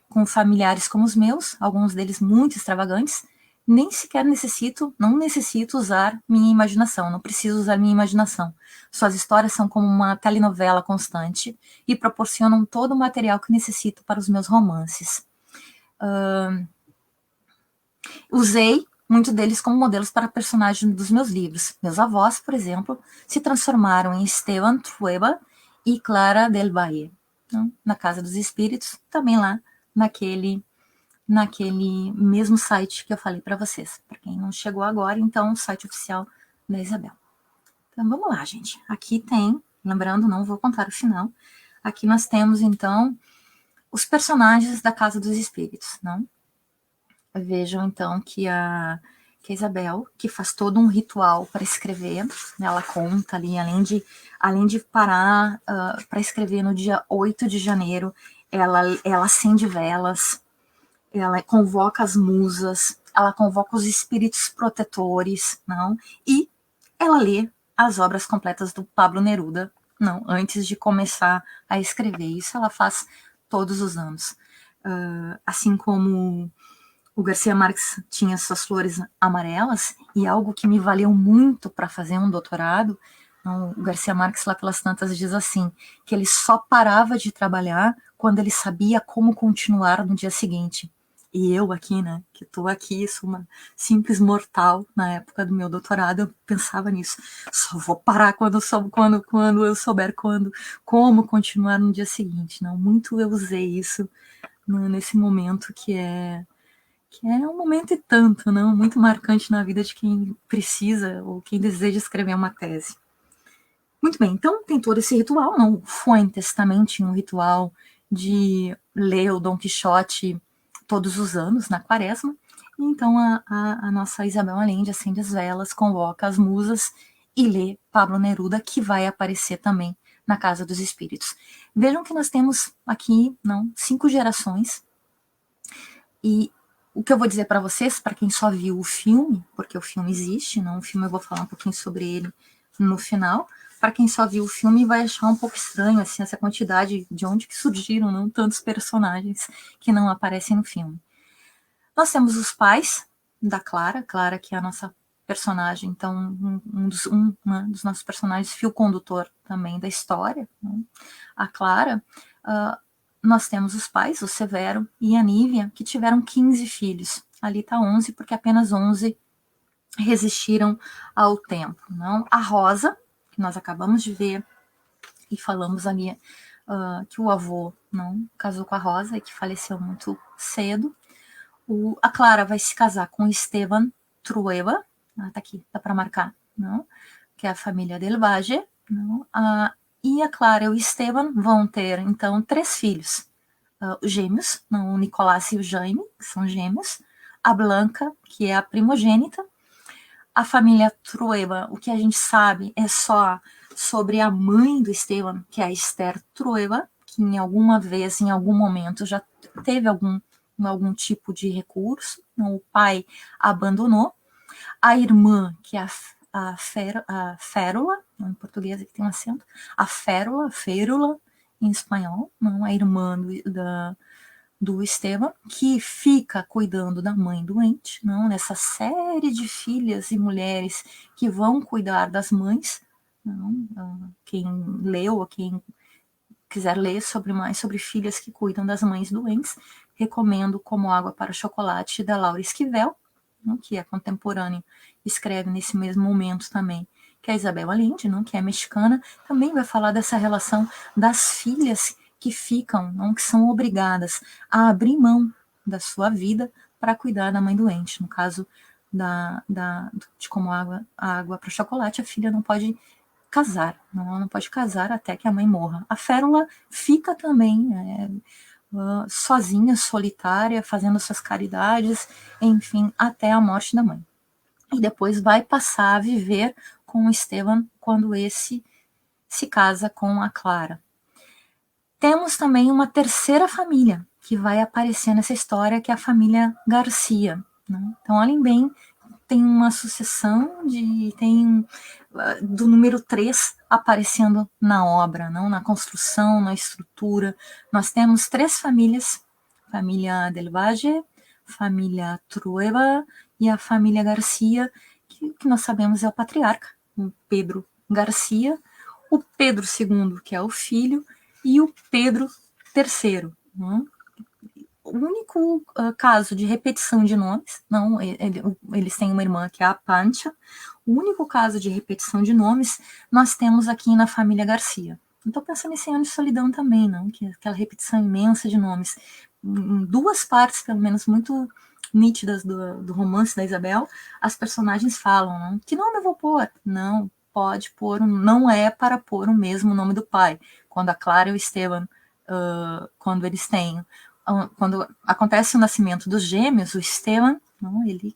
Com familiares como os meus, alguns deles muito extravagantes, nem sequer não necessito usar minha imaginação, não preciso usar minha imaginação. Suas histórias são como uma telenovela constante e proporcionam todo o material que necessito para os meus romances. Usei muitos deles como modelos para personagens dos meus livros. Meus avós, por exemplo, se transformaram em Esteban Trueba e Clara del Valle, na Casa dos Espíritos, também lá naquele mesmo site que eu falei para vocês. Para quem não chegou agora, então, o site oficial da Isabel. Então, vamos lá, gente. Aqui tem, lembrando, não vou contar o final, aqui nós temos, então, os personagens da Casa dos Espíritos, não? Vejam, então, que a Isabel, que faz todo um ritual para escrever, né, ela conta ali, além de parar para escrever no dia 8 de janeiro, ela acende velas, ela convoca as musas, ela convoca os espíritos protetores, não? E ela lê as obras completas do Pablo Neruda, não, antes de começar a escrever. Isso ela faz todos os anos. Assim como o Garcia Marques tinha suas flores amarelas, e algo que me valeu muito para fazer um doutorado, Então, o Garcia Marques, lá pelas tantas, diz assim, que ele só parava de trabalhar quando ele sabia como continuar no dia seguinte. E eu aqui, né, que estou aqui, sou uma simples mortal, na época do meu doutorado, eu pensava nisso. Só vou parar quando eu souber como continuar no dia seguinte. Não, muito eu usei isso nesse momento que é um momento e tanto, não, muito marcante na vida de quem precisa ou quem deseja escrever uma tese. Muito bem, então tem todo esse ritual, não Fuentes também tinha um ritual de ler o Dom Quixote todos os anos, na quaresma, e então a nossa Isabel Allende acende as velas, convoca as musas e lê Pablo Neruda, que vai aparecer também na Casa dos Espíritos. Vejam que nós temos aqui, não, 5 gerações, e o que eu vou dizer para vocês, para quem só viu o filme, porque o filme existe, não, o filme eu vou falar um pouquinho sobre ele no final. Para quem só viu o filme vai achar um pouco estranho assim, essa quantidade de onde que surgiram, não, tantos personagens que não aparecem no filme. Nós temos os pais da Clara que é a nossa personagem, então um dos nossos personagens, fio condutor também da história, né? A Clara, nós temos os pais, o Severo e a Nívia, que tiveram 15 filhos. Ali está 11, porque apenas 11 resistiram ao tempo. Não? A Rosa, que nós acabamos de ver e falamos ali que o avô não casou com a Rosa e que faleceu muito cedo. A Clara vai se casar com Esteban Trueba, tá aqui, dá para marcar, não? Que é a família Del Valle, não? E a Clara e o Esteban vão ter, então, 3 filhos, gêmeos, não, o Nicolás e o Jaime, que são gêmeos, a Blanca, que é a primogênita. A família Trueba, o que a gente sabe é só sobre a mãe do Esteban, que é a Esther Trueba, que em alguma vez, em algum momento, já teve algum tipo de recurso, não, o pai abandonou. A irmã, que é a Férula, em português aqui tem um acento, a Férula em espanhol, não, a irmã do Esteban, que fica cuidando da mãe doente, não, nessa série de filhas e mulheres que vão cuidar das mães. Não, quem leu ou quem quiser ler mais sobre filhas que cuidam das mães doentes, recomendo Como Água para Chocolate, da Laura Esquivel, que é contemporâneo, escreve nesse mesmo momento também, que é a Isabel Allende, que é mexicana, também vai falar dessa relação das filhas que ficam, que são obrigadas a abrir mão da sua vida para cuidar da mãe doente. No caso de Como Água para Chocolate, a filha não pode casar, ela não pode casar até que a mãe morra. A Férula fica também sozinha, solitária, fazendo suas caridades, enfim, até a morte da mãe. E depois vai passar a viver com o Esteban quando esse se casa com a Clara. Temos também uma terceira família que vai aparecer nessa história, que é a família Garcia. Né? Então, olhem bem, tem uma sucessão do número 3 aparecendo na obra, não? Na construção, na estrutura. Nós temos 3 famílias, família Del Valle, família Trueba e a família Garcia, que nós sabemos é o patriarca, o Pedro Garcia, o Pedro II, que é o filho, e o Pedro III. Não? O único caso de repetição de nomes, não, eles têm uma irmã que é a Pancha, o único caso de repetição de nomes nós temos aqui na família Garcia. Então pensa nesse Ano de Solidão também, não? Que é aquela repetição imensa de nomes. Em 2 partes, pelo menos, muito nítidas do romance da Isabel, as personagens falam, não? Que nome eu vou pôr? Não, pode pôr, não é para pôr o mesmo nome do pai. Quando a Clara e o Esteban, quando eles têm... Quando acontece o nascimento dos gêmeos, o Esteban, ele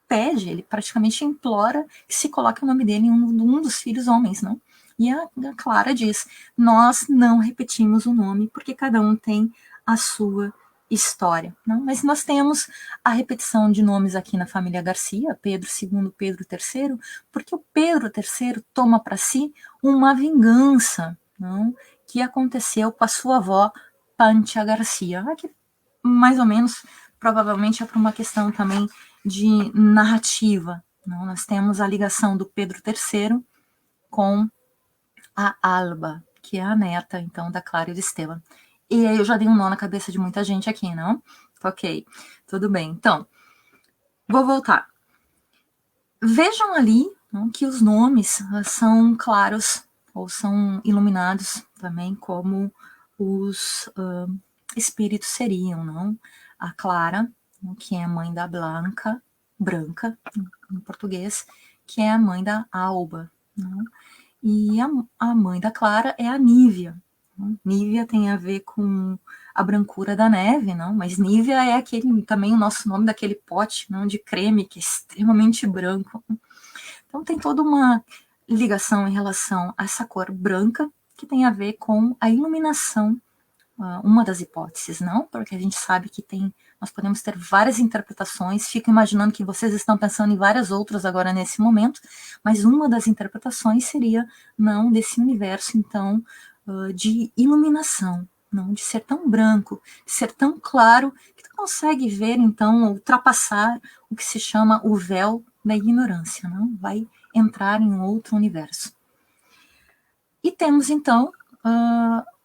pede, ele praticamente implora que se coloque o nome dele em um dos filhos homens, não? E a Clara diz, nós não repetimos o nome, porque cada um tem a sua história, não? Mas nós temos a repetição de nomes aqui na família Garcia, Pedro II, Pedro III, porque o Pedro III toma para si uma vingança, não? Que aconteceu com a sua avó, Pancha Garcia, que mais ou menos, provavelmente é por uma questão também de narrativa. Não? Nós temos a ligação do Pedro III com a Alba, que é a neta, então, da Clara e do Esteban. E aí eu já dei um nó na cabeça de muita gente aqui, não? Ok, tudo bem. Então, vou voltar. Vejam ali, não, que os nomes são claros, ou são iluminados também, como os espíritos seriam, não? A Clara, que é a mãe da Branca, em português, que é a mãe da Alba, não? E a mãe da Clara é a Nívia. Nívia tem a ver com a brancura da neve, não? Mas Nívia é também o nosso nome daquele pote, não, de creme que é extremamente branco. Então tem toda uma ligação em relação a essa cor branca que tem a ver com a iluminação, uma das hipóteses, não? Porque a gente sabe que nós podemos ter várias interpretações, fico imaginando que vocês estão pensando em várias outras agora nesse momento, mas uma das interpretações seria, não, desse universo, então, de iluminação, não, de ser tão branco, de ser tão claro, que tu consegue ver, então, ultrapassar o que se chama o véu da ignorância, não? Vai entrar em outro universo. E temos, então,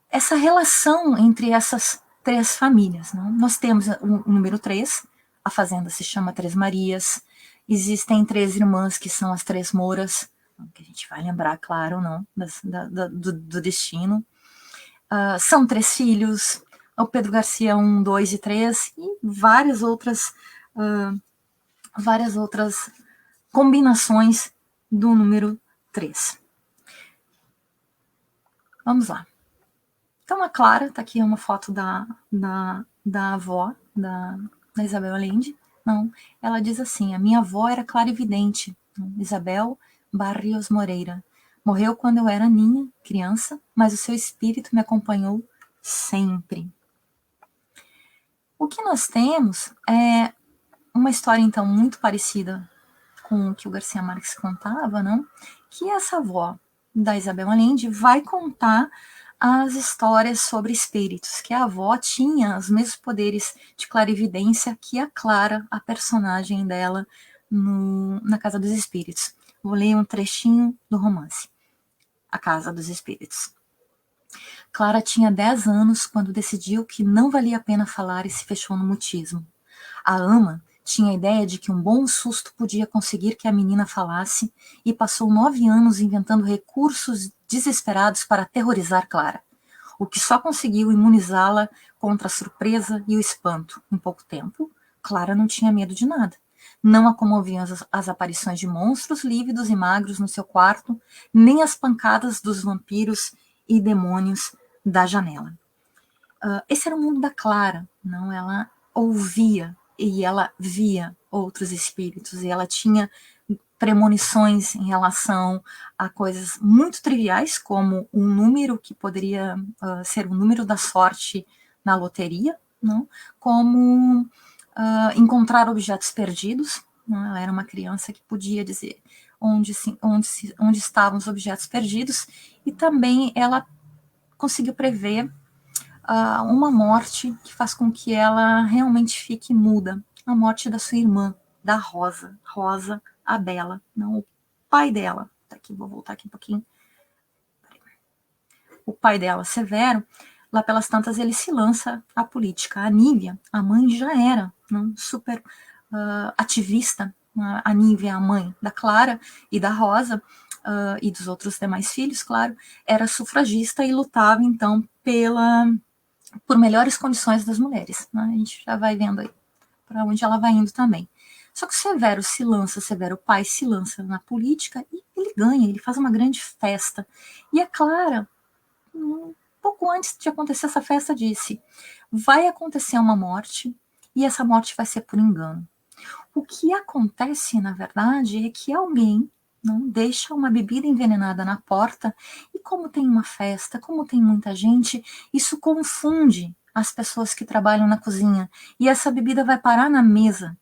essa relação entre essas três famílias. Não? Nós temos o número 3, a fazenda se chama Três Marias, existem 3 irmãs que são as 3 Mouras, que a gente vai lembrar, claro, não, do destino. São 3 filhos, o Pedro Garcia 1, 2 e 3, e várias outras combinações do número 3. Vamos lá. Então, a Clara, está aqui uma foto da avó, da Isabel Allende. Não, ela diz assim, a minha avó era clarividente, Isabel Barrios Moreira. Morreu quando eu era criança, mas o seu espírito me acompanhou sempre. O que nós temos é uma história, então, muito parecida com o que o Garcia Marques contava, não? Que essa avó da Isabel Allende vai contar as histórias sobre espíritos, que a avó tinha os mesmos poderes de clarividência que a Clara, a personagem dela na Casa dos Espíritos. Vou ler um trechinho do romance, A Casa dos Espíritos. Clara tinha 10 anos quando decidiu que não valia a pena falar e se fechou no mutismo. A ama tinha a ideia de que um bom susto podia conseguir que a menina falasse e passou 9 anos inventando recursos desesperados para aterrorizar Clara, o que só conseguiu imunizá-la contra a surpresa e o espanto. Em pouco tempo, Clara não tinha medo de nada. Não a comoviam as aparições de monstros lívidos e magros no seu quarto, nem as pancadas dos vampiros e demônios da janela. Esse era o mundo da Clara, não? Ela ouvia e ela via outros espíritos, e ela tinha premonições em relação a coisas muito triviais, como um número que poderia ser o número da sorte na loteria, não? Como encontrar objetos perdidos. Não? Ela era uma criança que podia dizer onde estavam os objetos perdidos, e também ela conseguiu prever uma morte que faz com que ela realmente fique muda, a morte da sua irmã, da Rosa, a Bela, não, o pai dela, tá aqui, vou voltar aqui um pouquinho, o pai dela, Severo, lá pelas tantas ele se lança à política. A Nívia, a mãe, já era não, super ativista. A Nívia, a mãe da Clara e da Rosa, e dos outros demais filhos, claro, era sufragista e lutava, então, por melhores condições das mulheres. Né? A gente já vai vendo aí para onde ela vai indo também. Só que Severo pai se lança na política e ele ganha, ele faz uma grande festa. E a Clara, um pouco antes de acontecer essa festa, disse, vai acontecer uma morte e essa morte vai ser por engano. O que acontece, na verdade, é que alguém não deixa uma bebida envenenada na porta, e como tem uma festa, como tem muita gente, isso confunde as pessoas que trabalham na cozinha, e essa bebida vai parar na mesa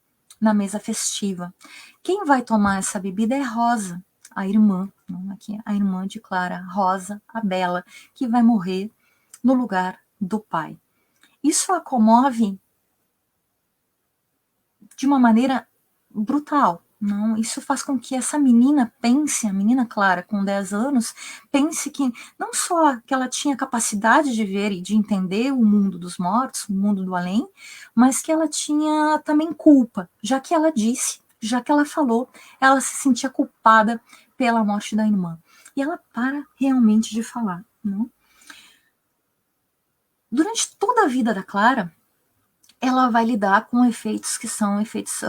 festiva. Quem vai tomar essa bebida é Rosa, a irmã, aqui, a irmã de Clara, Rosa, a Bela, que vai morrer no lugar do pai. Isso a comove de uma maneira brutal, Não, isso faz com que essa menina pense, a menina Clara, com 10 anos, pense que não só que ela tinha capacidade de ver e de entender o mundo dos mortos, o mundo do além, mas que ela tinha também culpa, já que ela disse, já que ela falou, ela se sentia culpada pela morte da irmã. E ela para realmente de falar. Não? Durante toda a vida da Clara, ela vai lidar com efeitos que são efeitos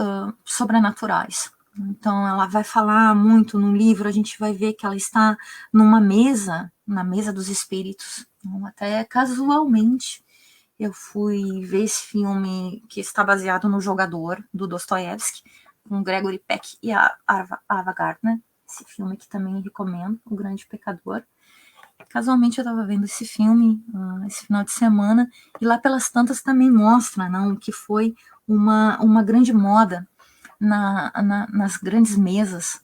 sobrenaturais. Então, ela vai falar muito no livro, a gente vai ver que ela está numa mesa, na mesa dos espíritos. Então, até casualmente, eu fui ver esse filme que está baseado no Jogador, do Dostoiévski, com Gregory Peck e a Ava Gardner. Esse filme que também recomendo, O Grande Pecador. Casualmente eu estava vendo esse filme esse final de semana, e lá pelas tantas também mostra não, que foi uma grande moda nas grandes mesas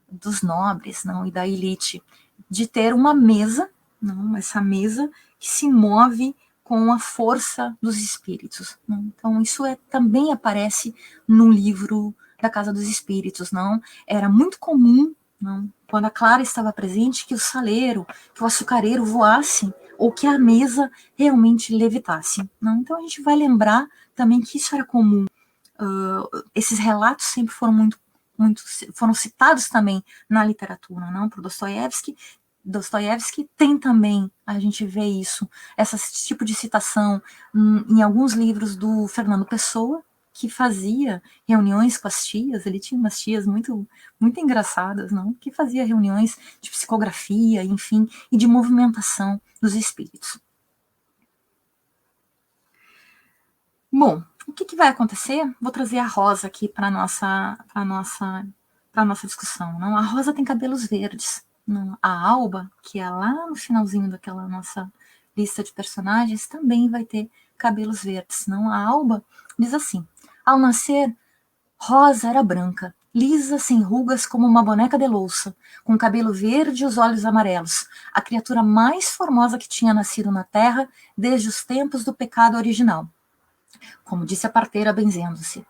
dos nobres não, e da elite, de ter uma mesa, não, essa mesa que se move com a força dos espíritos. Não? Então isso também aparece no livro da Casa dos Espíritos. Não? Era muito comum, não, quando a Clara estava presente, que o saleiro, que o açucareiro voasse, ou que a mesa realmente levitasse. Não? Então a gente vai lembrar também que isso era comum. Esses relatos sempre foram foram citados também na literatura, não? Por Dostoiévski tem também, a gente vê isso, esse tipo de citação em alguns livros do Fernando Pessoa, que fazia reuniões com as tias. Ele tinha umas tias muito engraçadas, não? Que fazia reuniões de psicografia, enfim, e de movimentação dos espíritos. Bom, o que vai acontecer? Vou trazer a Rosa aqui para nossa discussão. Não? A Rosa tem cabelos verdes. Não? A Alba, que é lá no finalzinho daquela nossa lista de personagens, também vai ter cabelos verdes. Não? A Alba diz assim: ao nascer, Rosa era branca, lisa, sem rugas, como uma boneca de louça, com cabelo verde e os olhos amarelos, a criatura mais formosa que tinha nascido na terra desde os tempos do pecado original. Como disse a parteira, benzendo-se.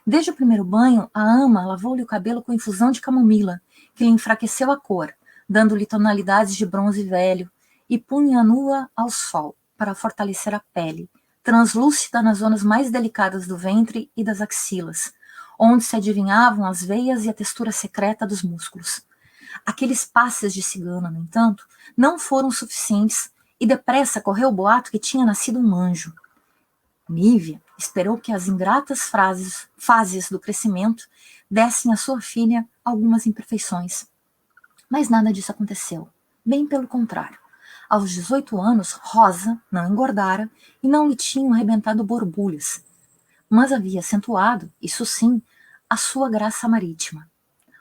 Desde o primeiro banho, a ama lavou-lhe o cabelo com infusão de camomila, que lhe enfraqueceu a cor, dando-lhe tonalidades de bronze velho, e punha-a nua ao sol, para fortalecer a pele, translúcida nas zonas mais delicadas do ventre e das axilas, onde se adivinhavam as veias e a textura secreta dos músculos. Aqueles passes de cigana, no entanto, não foram suficientes, e depressa correu o boato que tinha nascido um anjo. Nívia esperou que as ingratas fases do crescimento dessem à sua filha algumas imperfeições. Mas nada disso aconteceu. Bem pelo contrário. Aos 18 anos, Rosa não engordara e não lhe tinham arrebentado borbulhas, mas havia acentuado, isso sim, a sua graça marítima.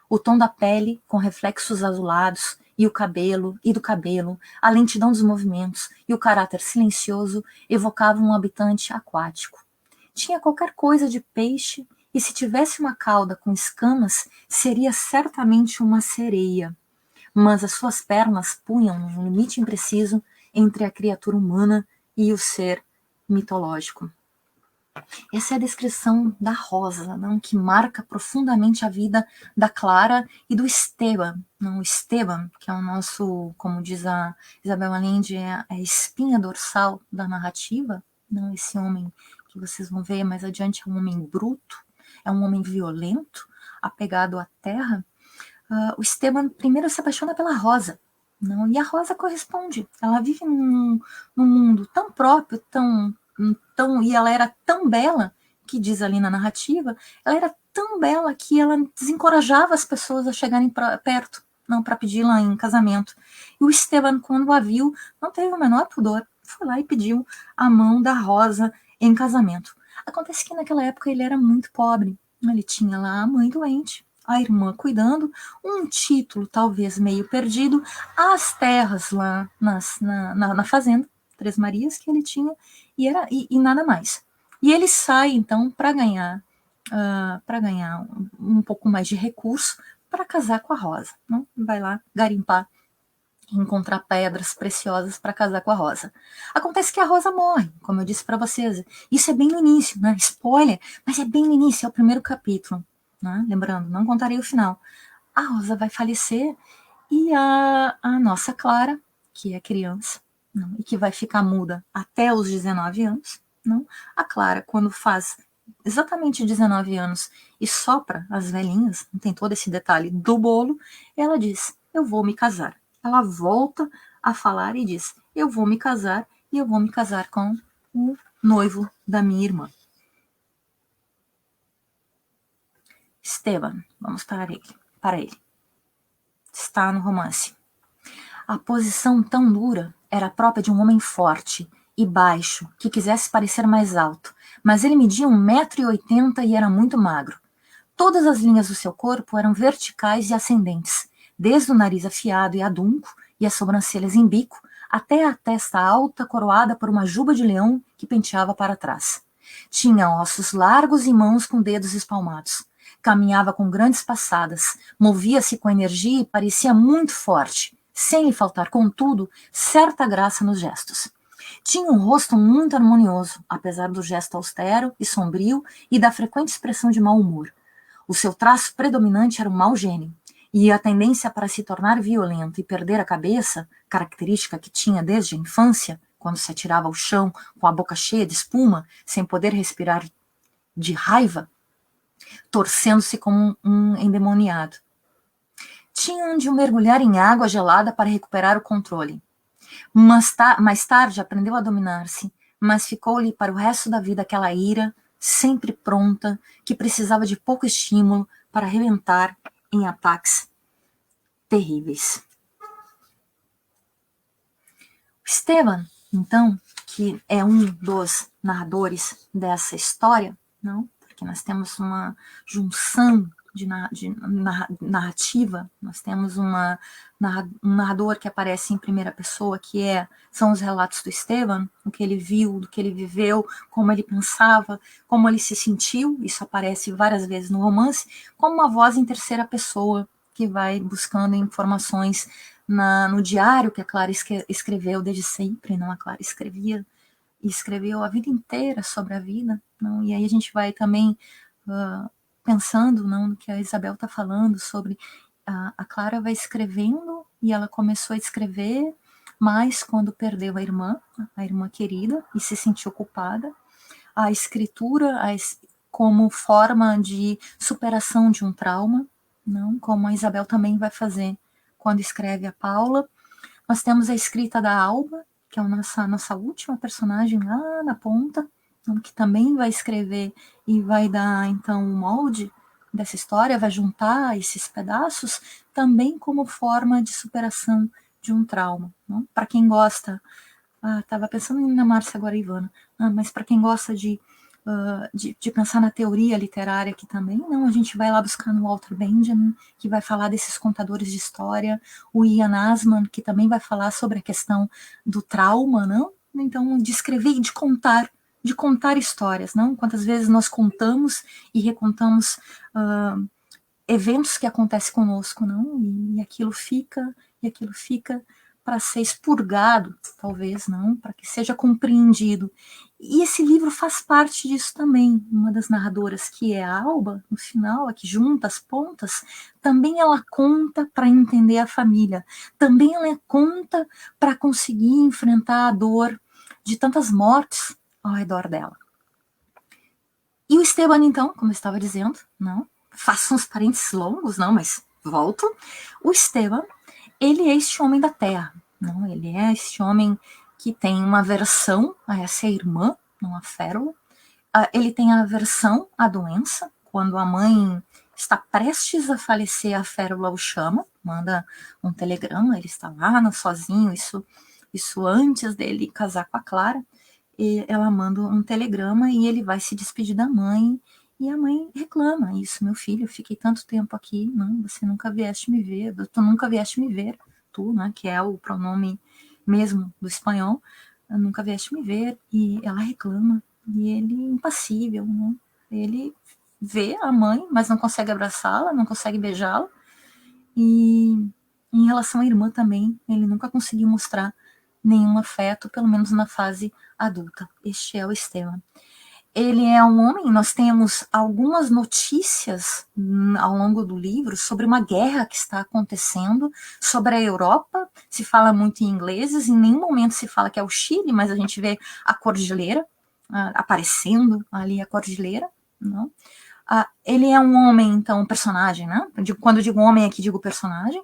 O tom da pele, com reflexos azulados, e do cabelo, a lentidão dos movimentos e o caráter silencioso evocavam um habitante aquático. Tinha qualquer coisa de peixe, e se tivesse uma cauda com escamas, seria certamente uma sereia. Mas as suas pernas punham um limite impreciso entre a criatura humana e o ser mitológico. Essa é a descrição da Rosa, não, que marca profundamente a vida da Clara e do Esteban. Não, o Esteban, que é o nosso, como diz a Isabel Allende, é a espinha dorsal da narrativa. Não, esse homem que vocês vão ver mais adiante é um homem bruto, é um homem violento, apegado à terra. O Esteban primeiro se apaixona pela Rosa. Não, e a Rosa corresponde. Ela vive num mundo tão próprio, e ela era tão bela, que diz ali na narrativa, ela era tão bela que ela desencorajava as pessoas a chegarem perto, não, para pedi-la em casamento. E o Esteban, quando a viu, não teve o menor pudor, foi lá e pediu a mão da Rosa em casamento. Acontece que naquela época ele era muito pobre, ele tinha lá a mãe doente, a irmã cuidando, um título talvez meio perdido, as terras lá na fazenda, Três Marias, que ele tinha, e nada mais. E ele sai, então, para ganhar um pouco mais de recurso, para casar com a Rosa. Não? Vai lá garimpar, encontrar pedras preciosas para casar com a Rosa. Acontece que a Rosa morre, como eu disse para vocês. Isso é bem no início, né? Spoiler, mas é bem no início, é o primeiro capítulo. né? Lembrando, não contarei o final. A Rosa vai falecer e a nossa Clara, que é criança, não, e que vai ficar muda até os 19 anos, não? A Clara, quando faz exatamente 19 anos e sopra as velhinhas, não tem todo esse detalhe do bolo, ela diz, eu vou me casar. Ela volta a falar e diz, eu vou me casar e eu vou me casar com o noivo da minha irmã. Esteban, vamos para ele. Está no romance. A posição tão dura era própria de um homem forte e baixo, que quisesse parecer mais alto, mas ele media 1,80 m e era muito magro. Todas as linhas do seu corpo eram verticais e ascendentes, desde o nariz afiado e adunco e as sobrancelhas em bico, até a testa alta coroada por uma juba de leão que penteava para trás. Tinha ossos largos e mãos com dedos espalmados. Caminhava com grandes passadas, movia-se com energia e parecia muito forte, sem lhe faltar, contudo, certa graça nos gestos. Tinha um rosto muito harmonioso, apesar do gesto austero e sombrio e da frequente expressão de mau humor. O seu traço predominante era o mau gênio, e a tendência para se tornar violento e perder a cabeça, característica que tinha desde a infância, quando se atirava ao chão com a boca cheia de espuma, sem poder respirar de raiva, torcendo-se como um endemoniado. Tinham de o mergulhar em água gelada para recuperar o controle. Mais tarde aprendeu a dominar-se, mas ficou-lhe para o resto da vida aquela ira, sempre pronta, que precisava de pouco estímulo para arrebentar em ataques terríveis. Esteban, então, que é um dos narradores dessa história, não? Porque nós temos uma junção de narrativa, nós temos um narrador que aparece em primeira pessoa, são os relatos do Esteban, o que ele viu, do que ele viveu, como ele pensava, como ele se sentiu, isso aparece várias vezes no romance, como uma voz em terceira pessoa, que vai buscando informações no diário que a Clara escreveu desde sempre, não? A Clara escreveu a vida inteira sobre a vida, não? E aí a gente vai também pensando, não, no que a Isabel está falando sobre a Clara vai escrevendo e ela começou a escrever mais quando perdeu a irmã querida e se sentiu culpada. A escritura como forma de superação de um trauma, não, como a Isabel também vai fazer quando escreve a Paula. Nós temos a escrita da Alba, que é a nossa última personagem lá na ponta, que também vai escrever e vai dar, então, o molde dessa história, vai juntar esses pedaços também como forma de superação de um trauma. Para quem gosta, estava pensando na Márcia agora, Ivana, mas para quem gosta de pensar na teoria literária aqui também, não, a gente vai lá buscar no Walter Benjamin, que vai falar desses contadores de história, o Ian Asman, que também vai falar sobre a questão do trauma, não? Então, de escrever e de contar histórias, não? Quantas vezes nós contamos e recontamos eventos que acontecem conosco, não? E aquilo fica para ser expurgado, talvez, não? Para que seja compreendido. E esse livro faz parte disso também. Uma das narradoras, que é a Alba, no final, a que junta as pontas, também ela conta para entender a família. Também ela conta para conseguir enfrentar a dor de tantas mortes ao redor dela. E o Esteban, então, como eu estava dizendo, não, faço uns parênteses longos, não, mas volto. O Esteban, ele é este homem da terra, não? Ele é este homem que tem uma aversão a essa irmã, não, a Férula. Ele tem a aversão à doença. Quando a mãe está prestes a falecer, a Férula o chama, manda um telegrama, ele está lá sozinho, isso antes dele casar com a Clara. E ela manda um telegrama e ele vai se despedir da mãe, e a mãe reclama isso: meu filho, eu fiquei tanto tempo aqui, não, você nunca vieste me ver, tu nunca vieste me ver, tu, né, que é o pronome mesmo do espanhol, nunca vieste me ver. E ela reclama, e ele, impassível, né? Ele vê a mãe, mas não consegue abraçá-la, não consegue beijá-la. E em relação à irmã também, ele nunca conseguiu mostrar nenhum afeto, pelo menos na fase adulta. Este é o Esteban. Ele é um homem, nós temos algumas notícias ao longo do livro sobre uma guerra que está acontecendo, sobre a Europa, se fala muito em ingleses, em nenhum momento se fala que é o Chile, mas a gente vê a cordilheira, aparecendo ali a cordilheira, não? Ele é um homem, então, um personagem, né? Quando eu digo homem aqui, digo personagem,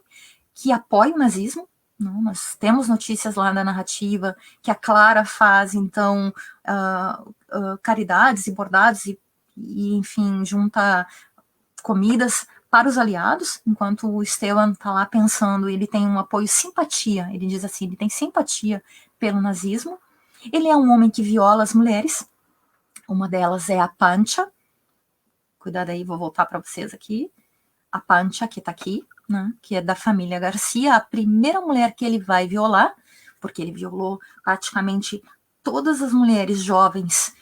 que apoia o nazismo. Não, nós temos notícias lá da narrativa que a Clara faz, então, caridades e bordados e, enfim, junta comidas para os aliados, enquanto o Esteban está lá pensando, ele tem um apoio, simpatia, ele diz assim, ele tem simpatia pelo nazismo. Ele é um homem que viola as mulheres, uma delas é a Pancha, cuidado aí, vou voltar para vocês aqui, a Pancha, que está aqui, né, que é da família Garcia, a primeira mulher que ele vai violar, porque ele violou praticamente todas as mulheres jovens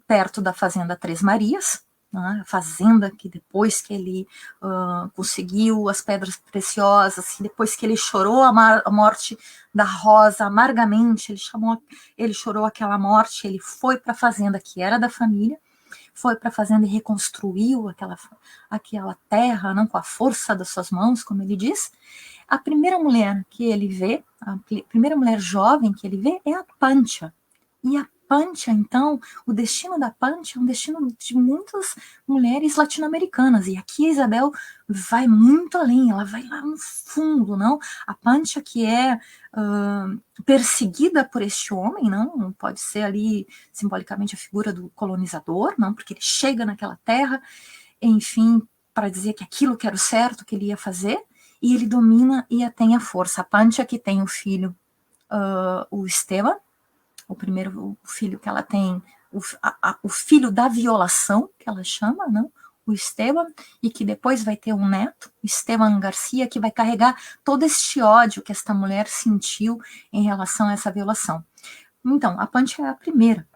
perto da fazenda Três Marias, né, a fazenda que depois que ele conseguiu as pedras preciosas, depois que ele chorou a morte da Rosa amargamente, ele chorou aquela morte, ele foi para a fazenda que era da família, foi para a fazenda e reconstruiu aquela terra, não, com a força das suas mãos, como ele diz. A primeira mulher que ele vê, a primeira mulher jovem que ele vê é a Pancha. E a Pancha, então, o destino da Pancha é um destino de muitas mulheres latino-americanas. E aqui a Isabel vai muito além, ela vai lá no fundo, não? A Pancha que é perseguida por este homem, não pode ser ali simbolicamente a figura do colonizador, não, porque ele chega naquela terra, enfim, para dizer que aquilo que era o certo que ele ia fazer, e ele domina e tem a força. A Pancha que tem o filho, o Esteban, o primeiro filho que ela tem, o filho da violação, que ela chama, não? O Esteban, e que depois vai ter um neto, o Esteban Garcia, que vai carregar todo este ódio que esta mulher sentiu em relação a essa violação. Então, a Pancha é a primeira,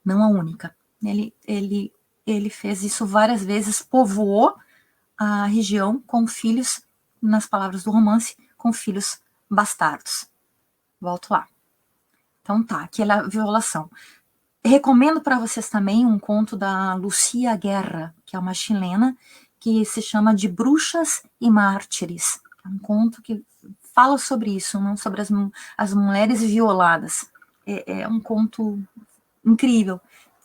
não a única. Ele fez isso várias vezes, povoou a região com filhos, nas palavras do romance, com filhos bastardos. Volto lá. Então tá, aquela violação. Recomendo para vocês também um conto da Lucia Guerra, que é uma chilena, que se chama de Bruxas e Mártires. É um conto que fala sobre isso, não sobre as mulheres violadas. É um conto incrível.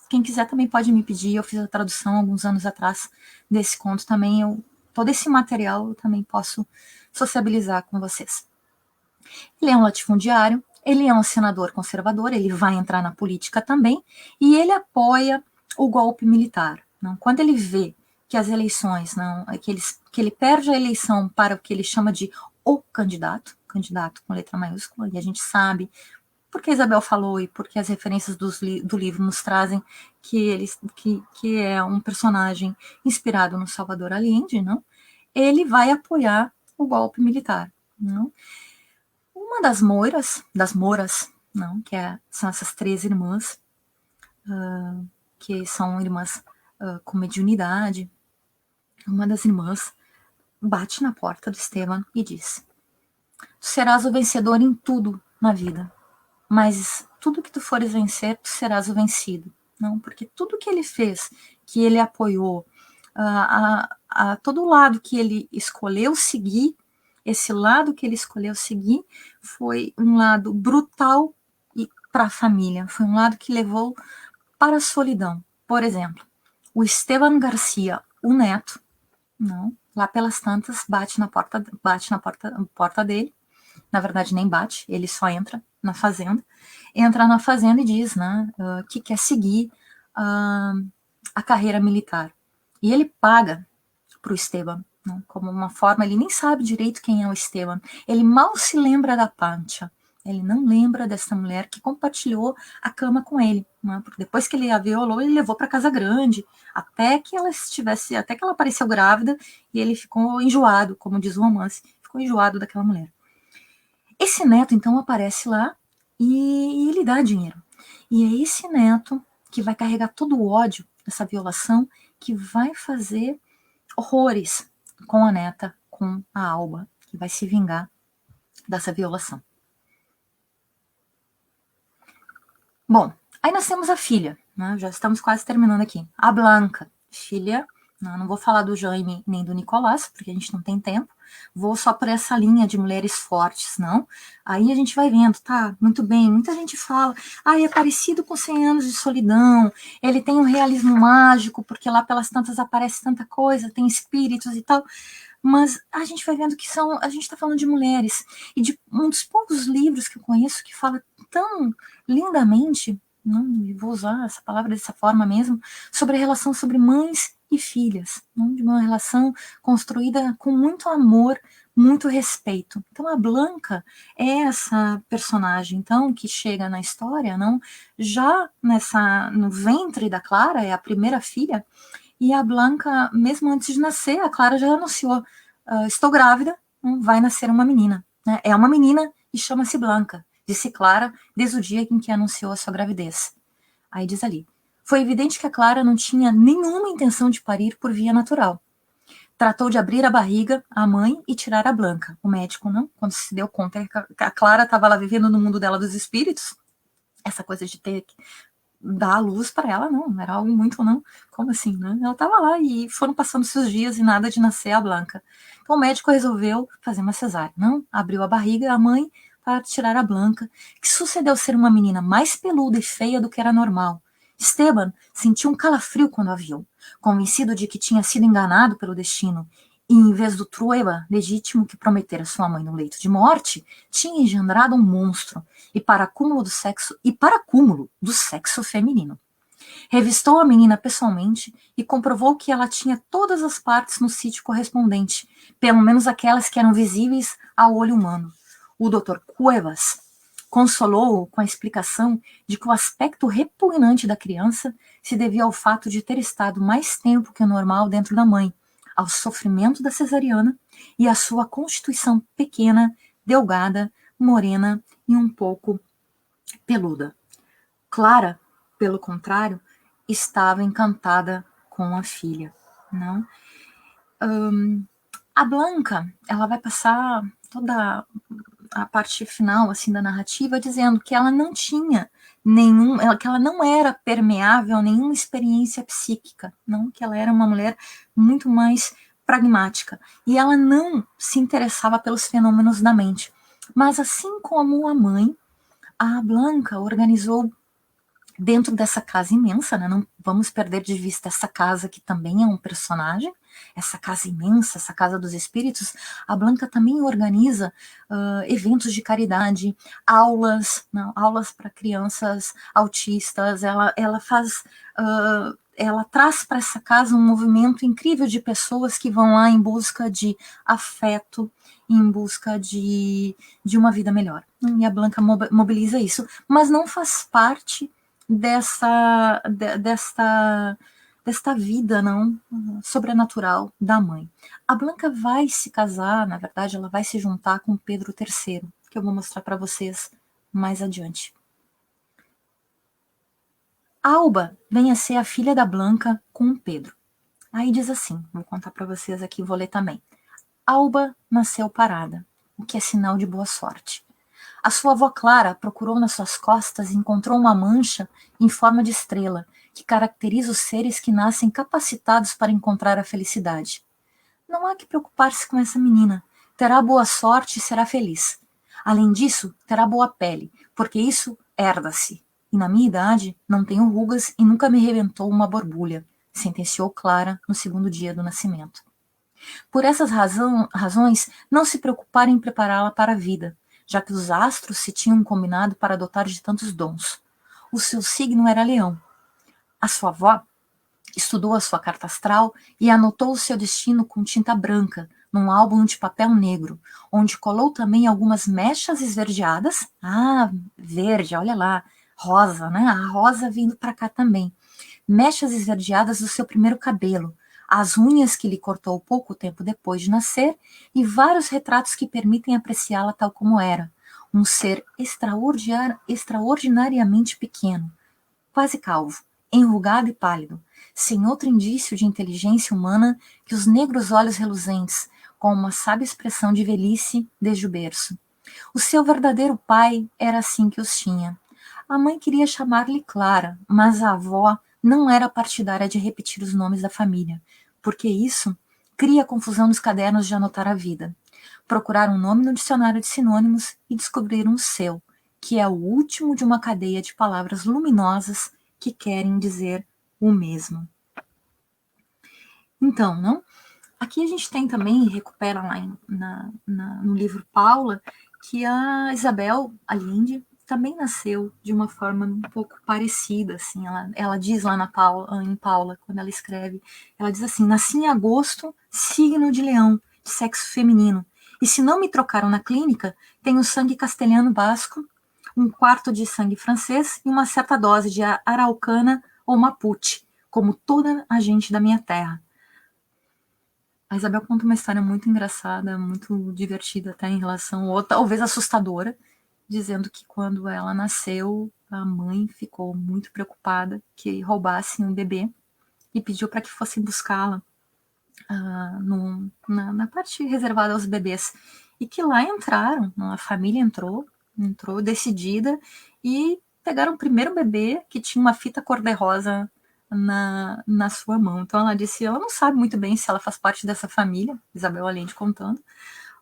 Quem quiser também pode me pedir, eu fiz a tradução alguns anos atrás desse conto também. Todo esse material eu também posso sociabilizar com vocês. Ele é um latifundiário, ele é um senador conservador, ele vai entrar na política também, e ele apoia o golpe militar. Não? Quando ele vê que as eleições, não, que ele perde a eleição para o que ele chama de o candidato com letra maiúscula, e a gente sabe, porque a Isabel falou e porque as referências do livro nos trazem que é um personagem inspirado no Salvador Allende, não? Ele vai apoiar o golpe militar. Não? Uma das Moras, não, são essas três irmãs, que são irmãs com mediunidade, uma das irmãs bate na porta do Esteban e diz: tu serás o vencedor em tudo na vida, mas tudo que tu fores vencer, tu serás o vencido. Não, porque tudo que ele fez, que ele apoiou, a todo lado que ele escolheu seguir, esse lado que ele escolheu seguir foi um lado brutal e para a família, foi um lado que levou para a solidão. Por exemplo, o Esteban Garcia, o neto, não, lá pelas tantas, bate na porta dele. Na verdade, nem bate, ele só entra na fazenda e diz, né, que quer seguir a carreira militar. E ele paga para o Esteban, né, como uma forma, ele nem sabe direito quem é o Esteban, ele mal se lembra da Pancha, ele não lembra dessa mulher que compartilhou a cama com ele, né, porque depois que ele a violou, ele levou para Casa Grande, até que ela apareceu grávida, e ele ficou enjoado, como diz o romance, ficou enjoado daquela mulher. Esse neto, então, aparece lá e ele dá dinheiro. E é esse neto que vai carregar todo o ódio dessa violação, que vai fazer horrores com a neta, com a Alba, que vai se vingar dessa violação. Bom, Aí nós temos a filha, né? Já estamos quase terminando aqui. A Blanca, filha, não vou falar do Jaime nem do Nicolás, porque a gente não tem tempo. Vou só por essa linha de mulheres fortes, não? Aí a gente vai vendo, tá, muito bem, muita gente fala, é parecido com 100 anos de solidão, ele tem um realismo mágico, porque lá pelas tantas aparece tanta coisa, tem espíritos e tal, mas a gente vai vendo que a gente está falando de mulheres, e de um dos poucos livros que eu conheço que fala tão lindamente, não vou usar essa palavra dessa forma mesmo, sobre a relação sobre mães e filhas, não? De uma relação construída com muito amor, muito respeito. Então a Blanca é essa personagem, então, que chega na história, não? Já no ventre da Clara, é a primeira filha, e a Blanca, mesmo antes de nascer, a Clara já anunciou, estou grávida, vai nascer uma menina, né? É uma menina e chama-se Blanca, disse Clara desde o dia em que anunciou a sua gravidez. Aí diz ali, foi evidente que a Clara não tinha nenhuma intenção de parir por via natural. Tratou de abrir a barriga à mãe e tirar a Blanca. O médico, não, quando se deu conta que a Clara estava lá vivendo no mundo dela dos espíritos, essa coisa de ter que dar a luz para ela, não, era algo muito, não, como assim, né? Ela estava lá e foram passando seus dias e nada de nascer a Blanca. Então o médico resolveu fazer uma cesárea, não? Abriu a barriga, a mãe, para tirar a Blanca, que sucedeu ser uma menina mais peluda e feia do que era normal. Esteban sentiu um calafrio quando a viu, convencido de que tinha sido enganado pelo destino, e em vez do Trueba legítimo que prometera sua mãe no leito de morte, tinha engendrado um monstro, e para cúmulo do sexo feminino. Revistou a menina pessoalmente e comprovou que ela tinha todas as partes no sítio correspondente, pelo menos aquelas que eram visíveis ao olho humano. O Dr. Cuevas consolou-o com a explicação de que o aspecto repugnante da criança se devia ao fato de ter estado mais tempo que o normal dentro da mãe, ao sofrimento da cesariana e à sua constituição pequena, delgada, morena e um pouco peluda. Clara, pelo contrário, estava encantada com a filha. Não? A Blanca, ela vai passar toda a parte final assim da narrativa dizendo que ela não tinha que ela não era permeável a nenhuma experiência psíquica, não, que ela era uma mulher muito mais pragmática e ela não se interessava pelos fenômenos da mente. Mas assim como a mãe, a Blanca organizou dentro dessa casa imensa, né? Não vamos perder de vista essa casa que também é um personagem, essa casa imensa, essa casa dos espíritos. A Blanca também organiza eventos de caridade, aulas, não, aulas para crianças autistas. Ela faz, ela traz para essa casa um movimento incrível de pessoas que vão lá em busca de afeto, em busca de uma vida melhor. E a Blanca mobiliza isso, mas não faz parte desta vida não sobrenatural da mãe. A Blanca vai se casar, na verdade, ela vai se juntar com Pedro III, que eu vou mostrar para vocês mais adiante. Alba vem a ser a filha da Blanca com Pedro. Aí diz assim, vou contar para vocês aqui, vou ler também. Alba nasceu parada, o que é sinal de boa sorte. A sua avó Clara procurou nas suas costas e encontrou uma mancha em forma de estrela, que caracteriza os seres que nascem capacitados para encontrar a felicidade. Não há que preocupar-se com essa menina. Terá boa sorte e será feliz. Além disso, terá boa pele, porque isso herda-se. E na minha idade, não tenho rugas e nunca me rebentou uma borbulha, sentenciou Clara no segundo dia do nascimento. Por essas razões, não se preocupar em prepará-la para a vida, já que os astros se tinham combinado para dotar de tantos dons. O seu signo era leão. A sua avó estudou a sua carta astral e anotou o seu destino com tinta branca, num álbum de papel negro, onde colou também algumas mechas esverdeadas. Verde, olha lá, rosa, né? A rosa vindo para cá também. Mechas esverdeadas do seu primeiro cabelo, as unhas que lhe cortou pouco tempo depois de nascer e vários retratos que permitem apreciá-la tal como era, um ser extraordinariamente pequeno, quase calvo, enrugado e pálido, sem outro indício de inteligência humana que os negros olhos reluzentes, com uma sábia expressão de velhice desde o berço. O seu verdadeiro pai era assim que os tinha. A mãe queria chamar-lhe Clara, mas a avó não era partidária de repetir os nomes da família, porque isso cria confusão nos cadernos de anotar a vida. Procurar um nome no dicionário de sinônimos e descobrir um seu, que é o último de uma cadeia de palavras luminosas que querem dizer o mesmo. Então, não? Aqui a gente tem também, recupera lá no livro Paula, que a Isabel Allende também nasceu de uma forma um pouco parecida, assim, ela diz lá em Paula, quando ela escreve, ela diz assim: nasci em agosto, signo de leão, de sexo feminino, e se não me trocaram na clínica, tenho sangue castelhano basco, um quarto de sangue francês e uma certa dose de araucana ou mapuche, como toda a gente da minha terra. A Isabel conta uma história muito engraçada, muito divertida até em relação, ou talvez assustadora, dizendo que quando ela nasceu, a mãe ficou muito preocupada que roubassem um bebê e pediu para que fossem buscá-la na parte reservada aos bebês. E que lá entraram, a família entrou decidida e pegaram o primeiro bebê que tinha uma fita cor-de-rosa na sua mão. Então ela disse, ela não sabe muito bem se ela faz parte dessa família, Isabel Allende contando,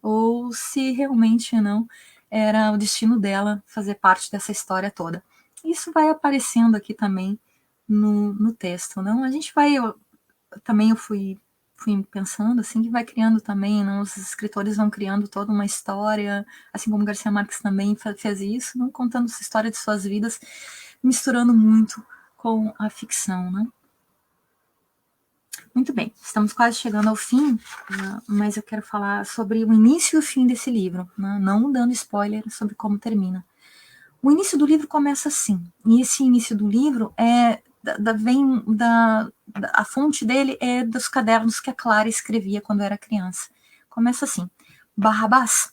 ou se realmente não era o destino dela fazer parte dessa história toda. Isso vai aparecendo aqui também no texto, não? A gente vai, eu fui pensando assim que vai criando também, não? Os escritores vão criando toda uma história, assim como Garcia Marques também fez isso, não? Contando essa história de suas vidas, misturando muito com a ficção, né? Muito bem, estamos quase chegando ao fim, mas eu quero falar sobre o início e o fim desse livro, né? Não dando spoiler sobre como termina. O início do livro começa assim, e esse início do livro a fonte dele é dos cadernos que a Clara escrevia quando era criança. Começa assim: Barrabás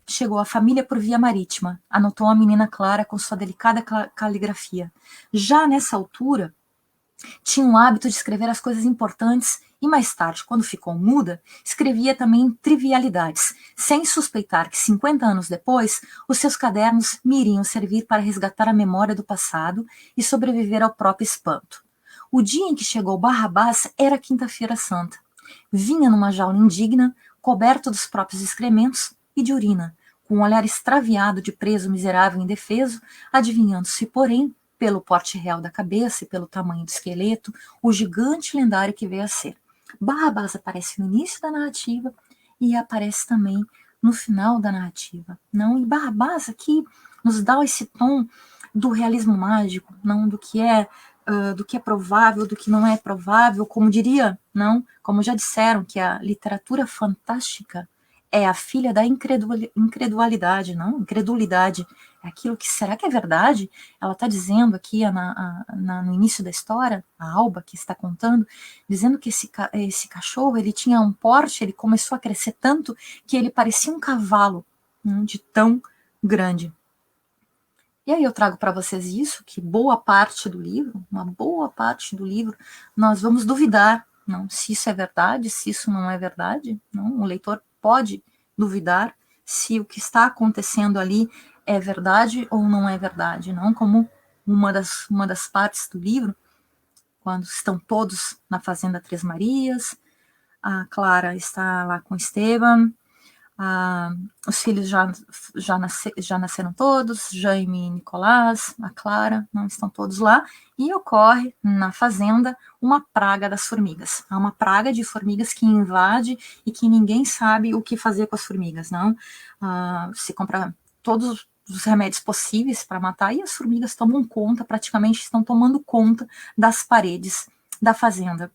chegou à família por via marítima, anotou a menina Clara com sua delicada caligrafia. Já nessa altura, tinha o hábito de escrever as coisas importantes e mais tarde, quando ficou muda, escrevia também trivialidades, sem suspeitar que 50 anos depois, os seus cadernos me iriam servir para resgatar a memória do passado e sobreviver ao próprio espanto. O dia em que chegou Barrabás era quinta-feira santa. Vinha numa jaula indigna, coberto dos próprios excrementos e de urina, com um olhar extraviado de preso miserável e indefeso, adivinhando-se, porém, pelo porte real da cabeça e pelo tamanho do esqueleto, o gigante lendário que veio a ser. Barrabás aparece no início da narrativa e aparece também no final da narrativa. Não? E Barrabás aqui nos dá esse tom do realismo mágico, não do que é provável, do que não é provável, como diria, não, como já disseram que a literatura fantástica é a filha da incredulidade, não? Incredulidade é aquilo que, será que é verdade? Ela está dizendo aqui no início da história, a Alba que está contando, dizendo que esse cachorro, ele tinha um porte, ele começou a crescer tanto que ele parecia um cavalo, de tão grande. E aí eu trago para vocês isso, que boa parte do livro, nós vamos duvidar, não, se isso é verdade, se isso não é verdade, não, o leitor pode duvidar se o que está acontecendo ali é verdade ou não é verdade, não, como uma das partes do livro, quando estão todos na fazenda Três Marias, a Clara está lá com Esteban, os filhos já nasceram todos, Jaime e Nicolás, a Clara, não estão todos lá, e ocorre na fazenda uma praga das formigas. Há uma praga de formigas que invade e que ninguém sabe o que fazer com as formigas, não? Se compra todos os remédios possíveis para matar, e as formigas tomam conta, praticamente estão tomando conta das paredes da fazenda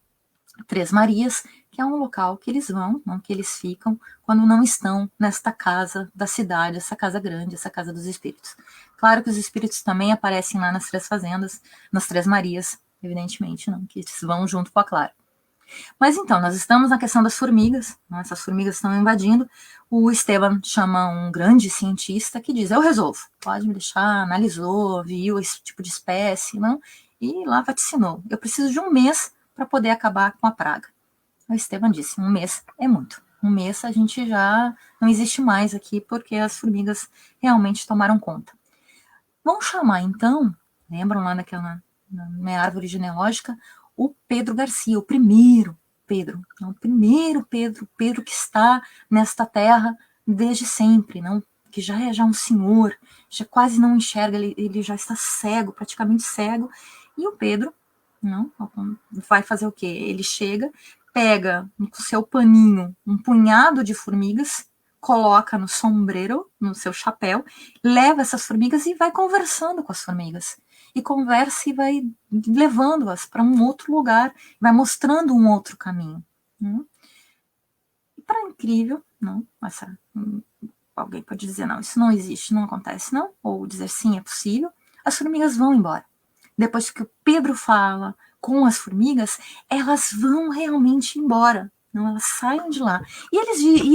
Três Marias, que é um local que eles vão, não, que eles ficam quando não estão nesta casa da cidade, essa casa grande, essa casa dos espíritos. Claro que os espíritos também aparecem lá nas Três Fazendas, nas Três Marias, evidentemente, não, que eles vão junto com a Clara. Mas então, nós estamos na questão das formigas, né, essas formigas estão invadindo, o Esteban chama um grande cientista que diz, eu resolvo, pode me deixar, analisou, viu esse tipo de espécie, não, e lá vaticinou, eu preciso de um mês para poder acabar com a praga. O Esteban disse, um mês é muito. Um mês a gente já não existe mais aqui, porque as formigas realmente tomaram conta. Vão chamar, então, lembram lá naquela na minha árvore genealógica, o Pedro Garcia, o primeiro Pedro, não, o primeiro Pedro, Pedro que está nesta terra desde sempre, não, que já é um senhor, já quase não enxerga, ele já está cego, praticamente cego, e o Pedro, não, vai fazer o quê? Ele chega, pega com seu paninho um punhado de formigas, coloca no sombreiro, no seu chapéu, leva essas formigas e vai conversando com as formigas. E conversa e vai levando-as para um outro lugar, vai mostrando um outro caminho. E para incrível, não, alguém pode dizer, não, isso não existe, não acontece, não, ou dizer sim, é possível, as formigas vão embora. Depois que o Pedro fala com as formigas, elas vão realmente embora. Não, elas saem de lá. E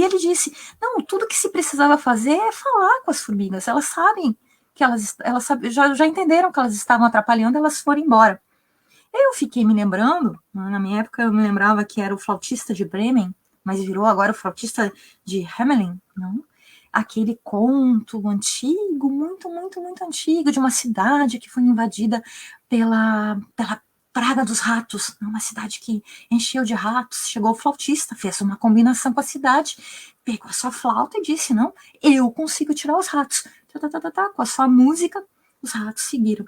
ele disse, não, tudo que se precisava fazer é falar com as formigas. Elas sabem que elas já entenderam que elas estavam atrapalhando, elas foram embora. Eu fiquei me lembrando, na minha época eu me lembrava que era o flautista de Bremen, mas virou agora o flautista de Hamelin, não? Aquele conto antigo, muito, muito, muito antigo, de uma cidade que foi invadida pela praga dos ratos, uma cidade que encheu de ratos. Chegou o flautista, fez uma combinação com a cidade, pegou a sua flauta e disse, não, eu consigo tirar os ratos. Com a sua música, os ratos seguiram.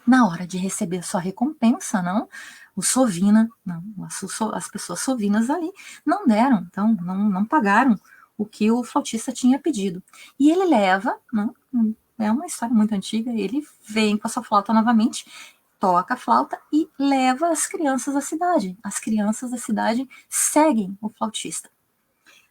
Na hora de receber a sua recompensa, não, o sovina, não, as pessoas sovinas ali não deram, então não pagaram o que o flautista tinha pedido. E ele leva, não, é uma história muito antiga, ele vem com a sua flauta novamente, toca a flauta e leva as crianças à cidade. As crianças da cidade seguem o flautista.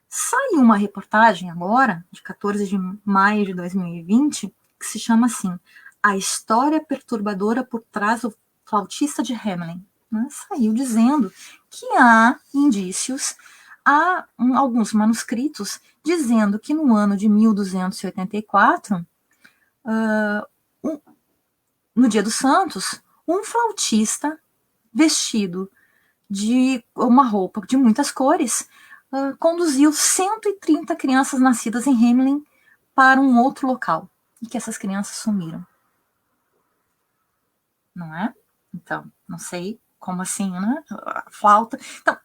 Saiu uma reportagem agora, de 14 de maio de 2020, que se chama assim, A História Perturbadora por Trás do Flautista de Hamelin. Né? Saiu dizendo que há indícios, há alguns manuscritos dizendo que no ano de 1284, no Dia dos Santos, um flautista vestido de uma roupa de muitas cores conduziu 130 crianças nascidas em Hamelin para um outro local e que essas crianças sumiram. Não é? Então, não sei como assim, né? A flauta. Então,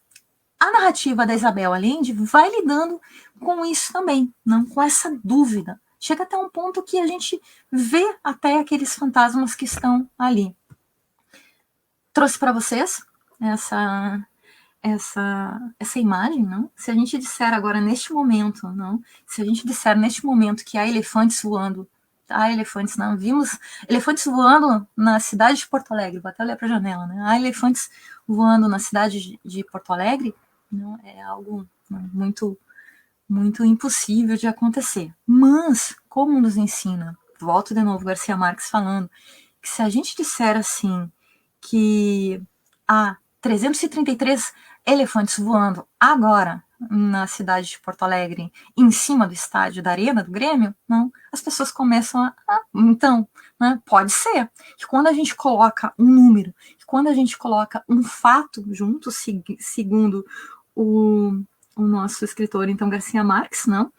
a narrativa da Isabel Allende vai lidando com isso também, não com essa dúvida. Chega até um ponto que a gente vê até aqueles fantasmas que estão ali. Trouxe para vocês essa imagem, não? Se a gente disser agora neste momento, não? Se a gente disser neste momento que há elefantes voando, vimos elefantes voando na cidade de Porto Alegre, vou até olhar para a janela, né? Há elefantes voando na cidade de Porto Alegre, não? É algo muito, muito impossível de acontecer. Mas, como nos ensina, volto de novo Garcia Marques falando, que se a gente disser assim, que há 333 elefantes voando agora na cidade de Porto Alegre, em cima do estádio da Arena do Grêmio, não, as pessoas começam então, né, pode ser que quando a gente coloca um número, que quando a gente coloca um fato junto, segundo o nosso escritor, então, Garcia Marques, não,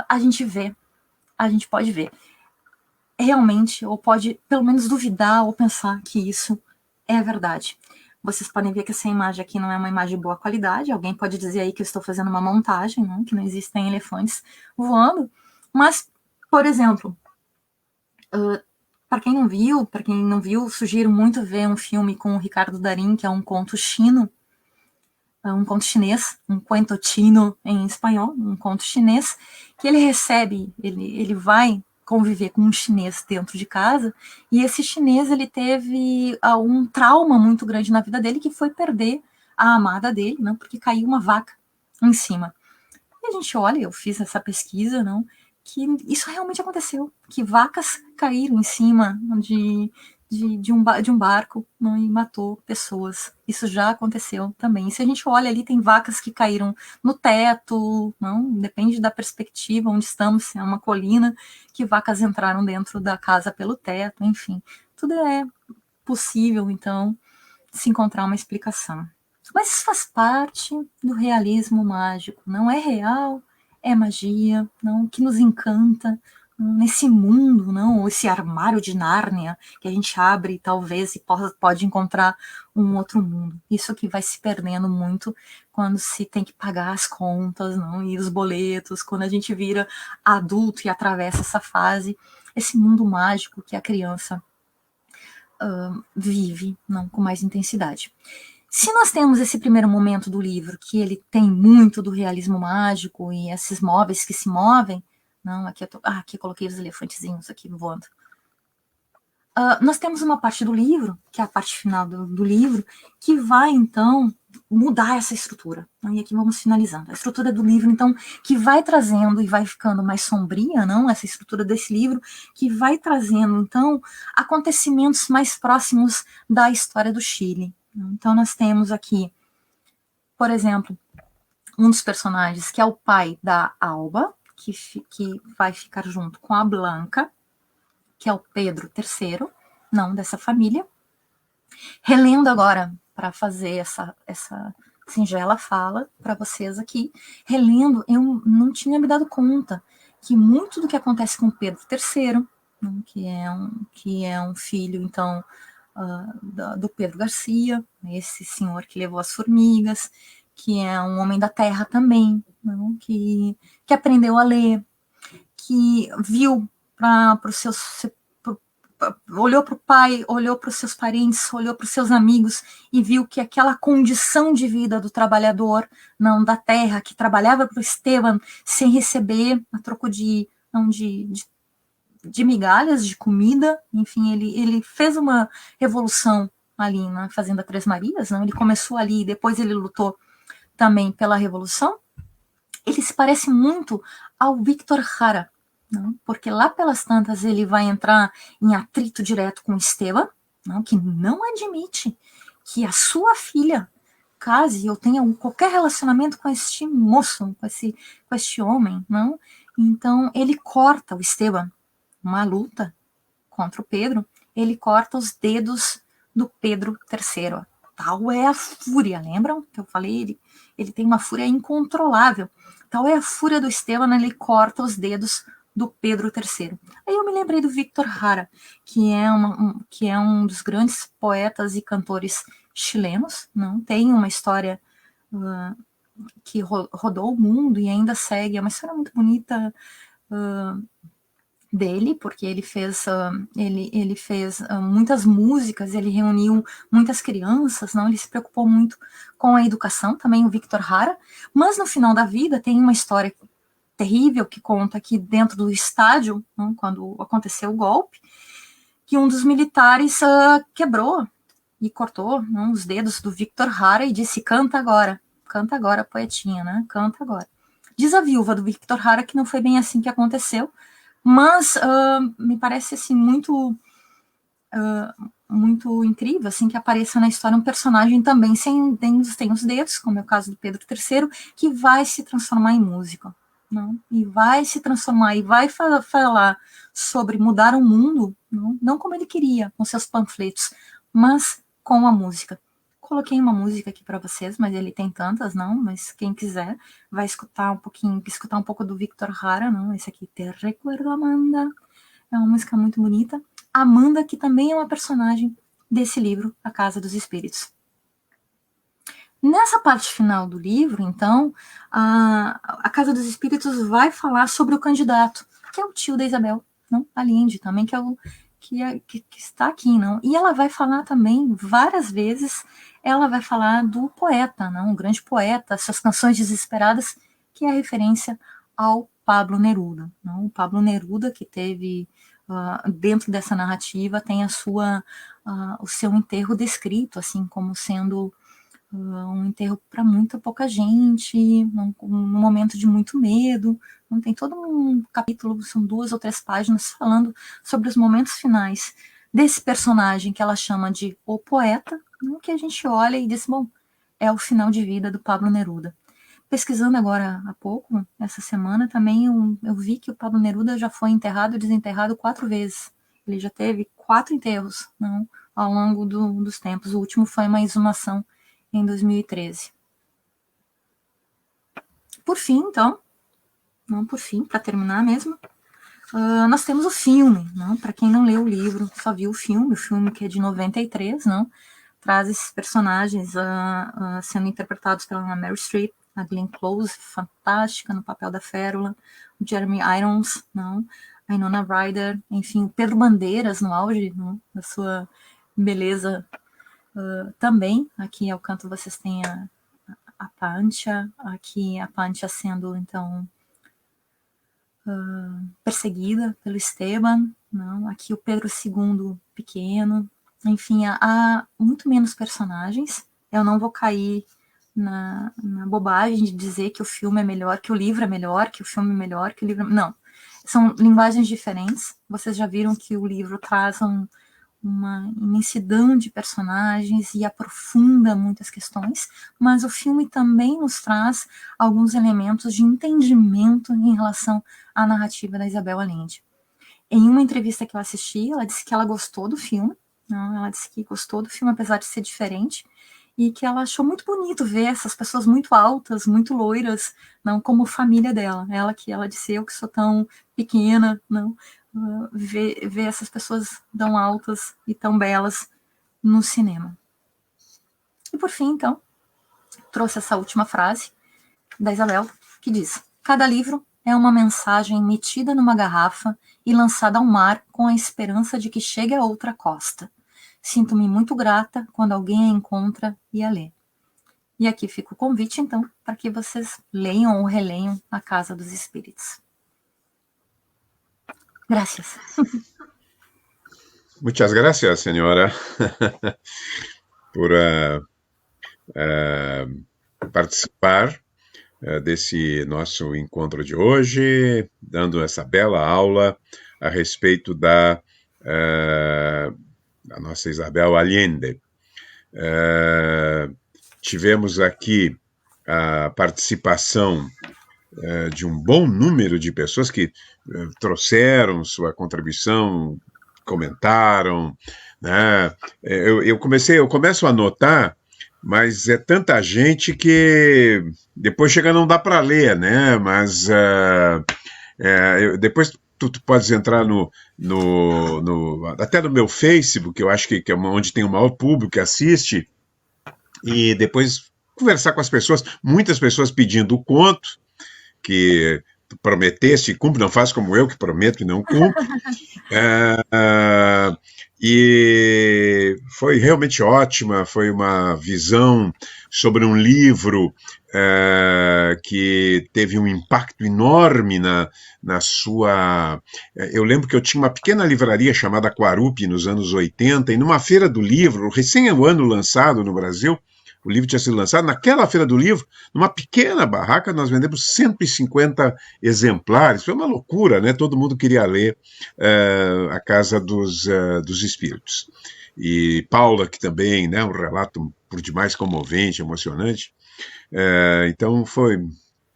a gente pode ver realmente, ou pode pelo menos duvidar ou pensar que isso é verdade. Vocês podem ver que essa imagem aqui não é uma imagem de boa qualidade. Alguém pode dizer aí que eu estou fazendo uma montagem, não? Que não existem elefantes voando. Mas, por exemplo, para quem não viu, sugiro muito ver um filme com o Ricardo Darín, que é um conto chinês, um cuento chino em espanhol, um conto chinês, que ele vai conviver com um chinês dentro de casa, e esse chinês ele teve um trauma muito grande na vida dele, que foi perder a amada dele, não, porque caiu uma vaca em cima. E a gente olha, eu fiz essa pesquisa, não, que isso realmente aconteceu, que vacas caíram em cima de um barco, não, e matou pessoas. Isso já aconteceu também. E se a gente olha ali, tem vacas que caíram no teto, não, depende da perspectiva onde estamos, se é uma colina, que vacas entraram dentro da casa pelo teto, enfim. Tudo é possível, então, se encontrar uma explicação. Mas isso faz parte do realismo mágico. Não é real, é magia, não, que nos encanta, nesse mundo, não, esse armário de Nárnia que a gente abre talvez e pode encontrar um outro mundo. Isso que vai se perdendo muito quando se tem que pagar as contas, não, e os boletos, quando a gente vira adulto e atravessa essa fase, esse mundo mágico que a criança vive, não, com mais intensidade. Se nós temos esse primeiro momento do livro, que ele tem muito do realismo mágico e esses móveis que se movem, não, aqui eu coloquei os elefantezinhos aqui voando. Nós temos uma parte do livro, que é a parte final do livro, que vai, então, mudar essa estrutura. E aqui vamos finalizando. A estrutura do livro, então, que vai trazendo e vai ficando mais sombria, não? Essa estrutura desse livro, que vai trazendo, então, acontecimentos mais próximos da história do Chile. Então, nós temos aqui, por exemplo, um dos personagens, que é o pai da Alba, que vai ficar junto com a Blanca, que é o Pedro III, não dessa família. Relendo agora, para fazer essa singela fala para vocês aqui, relendo, eu não tinha me dado conta que muito do que acontece com Pedro III, que é um filho, então, do Pedro Garcia, esse senhor que levou as formigas, que é um homem da terra também, não? Que aprendeu a ler, que viu para os seus, olhou para o pai, olhou para os seus parentes, olhou para os seus amigos e viu que aquela condição de vida do trabalhador, não da terra, que trabalhava para o Esteban sem receber a troco de migalhas de comida, enfim, ele fez uma revolução ali na Fazenda Três Marias, não? Ele começou ali, depois ele lutou também pela revolução. Ele se parece muito ao Victor Jara, não? Porque lá pelas tantas ele vai entrar em atrito direto com Esteban, não? Que não admite que a sua filha case ou tenha qualquer relacionamento com este moço, com este homem, não? Então ele corta o Esteban, uma luta contra o Pedro, ele corta os dedos do Pedro III. Tal é a fúria, lembram que eu falei? Ele tem uma fúria incontrolável. Tal é a fúria do Esteban, ele corta os dedos do Pedro III. Aí eu me lembrei do Victor Jara, que é um dos grandes poetas e cantores chilenos, não tem uma história que rodou o mundo e ainda segue, é uma história muito bonita dele, porque ele fez muitas músicas, ele reuniu muitas crianças, não? Ele se preocupou muito com a educação, também o Victor Jara, mas no final da vida tem uma história terrível que conta que dentro do estádio, não? Quando aconteceu o golpe, que um dos militares quebrou e cortou, não? Os dedos do Victor Jara e disse: canta agora, poetinha, né? Canta agora. Diz a viúva do Victor Jara que não foi bem assim que aconteceu, mas me parece assim muito incrível assim que apareça na história um personagem também tem os dedos, como é o caso do Pedro III, que vai se transformar em músico, não? E vai se transformar e vai falar sobre mudar o mundo, não como ele queria com seus panfletos, mas com a música. Coloquei uma música aqui para vocês, mas ele tem tantas, não? Mas quem quiser vai escutar um pouco do Victor Jara, não? Esse aqui, Te Recuerdo Amanda, é uma música muito bonita. Amanda, que também é uma personagem desse livro, A Casa dos Espíritos. Nessa parte final do livro, então, a Casa dos Espíritos vai falar sobre o candidato, que é o tio da Isabel, não? Allende também, que está aqui, não? E ela vai falar também, várias vezes, ela vai falar do poeta, não? Um grande poeta, suas canções desesperadas, que é a referência ao Pablo Neruda, não? O Pablo Neruda, que teve, dentro dessa narrativa, tem o seu enterro descrito, assim, como sendo um enterro para muita pouca gente, num momento de muito medo. Não tem todo um capítulo, são 2 ou 3 páginas falando sobre os momentos finais desse personagem que ela chama de o poeta, que a gente olha e diz, bom, é o final de vida do Pablo Neruda. Pesquisando agora há pouco, essa semana, também eu vi que o Pablo Neruda já foi enterrado e desenterrado 4 vezes. Ele já teve 4 enterros, não, ao longo dos tempos. O último foi uma exumação em 2013. Por fim, então, para terminar mesmo, Nós temos o filme, para quem não leu o livro, só viu o filme que é de 93, não? Traz esses personagens sendo interpretados pela Meryl Streep, a Glenn Close, fantástica no papel da Férula, o Jeremy Irons, não? A Winona Ryder, enfim, o Pedro Bandeiras no auge, não? Da sua beleza também. Aqui ao canto vocês têm a Pancha, aqui a Pancha sendo, então, perseguida pelo Esteban, não? Aqui o Pedro II pequeno, enfim, há muito menos personagens. Eu não vou cair na bobagem de dizer que o filme é melhor, que o livro é melhor, que o filme é melhor, que o livro... Não, são linguagens diferentes. Vocês já viram que o livro traz uma imensidão de personagens e aprofunda muitas questões, mas o filme também nos traz alguns elementos de entendimento em relação à narrativa da Isabel Allende. Em uma entrevista que eu assisti, ela disse que ela gostou do filme, não? Ela disse que gostou do filme, apesar de ser diferente, e que ela achou muito bonito ver essas pessoas muito altas, muito loiras, não como família dela. Ela disse, eu que sou tão pequena, não, ver essas pessoas tão altas e tão belas no cinema. E por fim, então, trouxe essa última frase da Isabel, que diz: cada livro é uma mensagem metida numa garrafa e lançada ao mar com a esperança de que chegue a outra costa. Sinto-me muito grata quando alguém a encontra e a lê. E aqui fica o convite, então, para que vocês leiam ou releiam A Casa dos Espíritos. Gracias. Muchas gracias, senhora, por participar desse nosso encontro de hoje, dando essa bela aula a respeito da nossa Isabel Allende. Tivemos aqui a participação de um bom número de pessoas que trouxeram sua contribuição, comentaram, né? Eu começo a notar, mas é tanta gente que depois chega a não dá para ler, né? Mas depois tu podes entrar até no meu Facebook, eu acho que é onde tem o maior público que assiste, e depois conversar com as pessoas, muitas pessoas pedindo o conto, que tu prometeste e cumpre, não faz como eu, que prometo e não cumpre. E foi realmente ótima, foi uma visão sobre um livro que teve um impacto enorme na sua... Eu lembro que eu tinha uma pequena livraria chamada Quarupi nos anos 80, e numa feira do livro, recém o ano lançado no Brasil, o livro tinha sido lançado, naquela feira do livro, numa pequena barraca, nós vendemos 150 exemplares. Foi uma loucura, né? Todo mundo queria ler A Casa dos Espíritos. E Paula, que também, né, um relato por demais comovente, emocionante. Então foi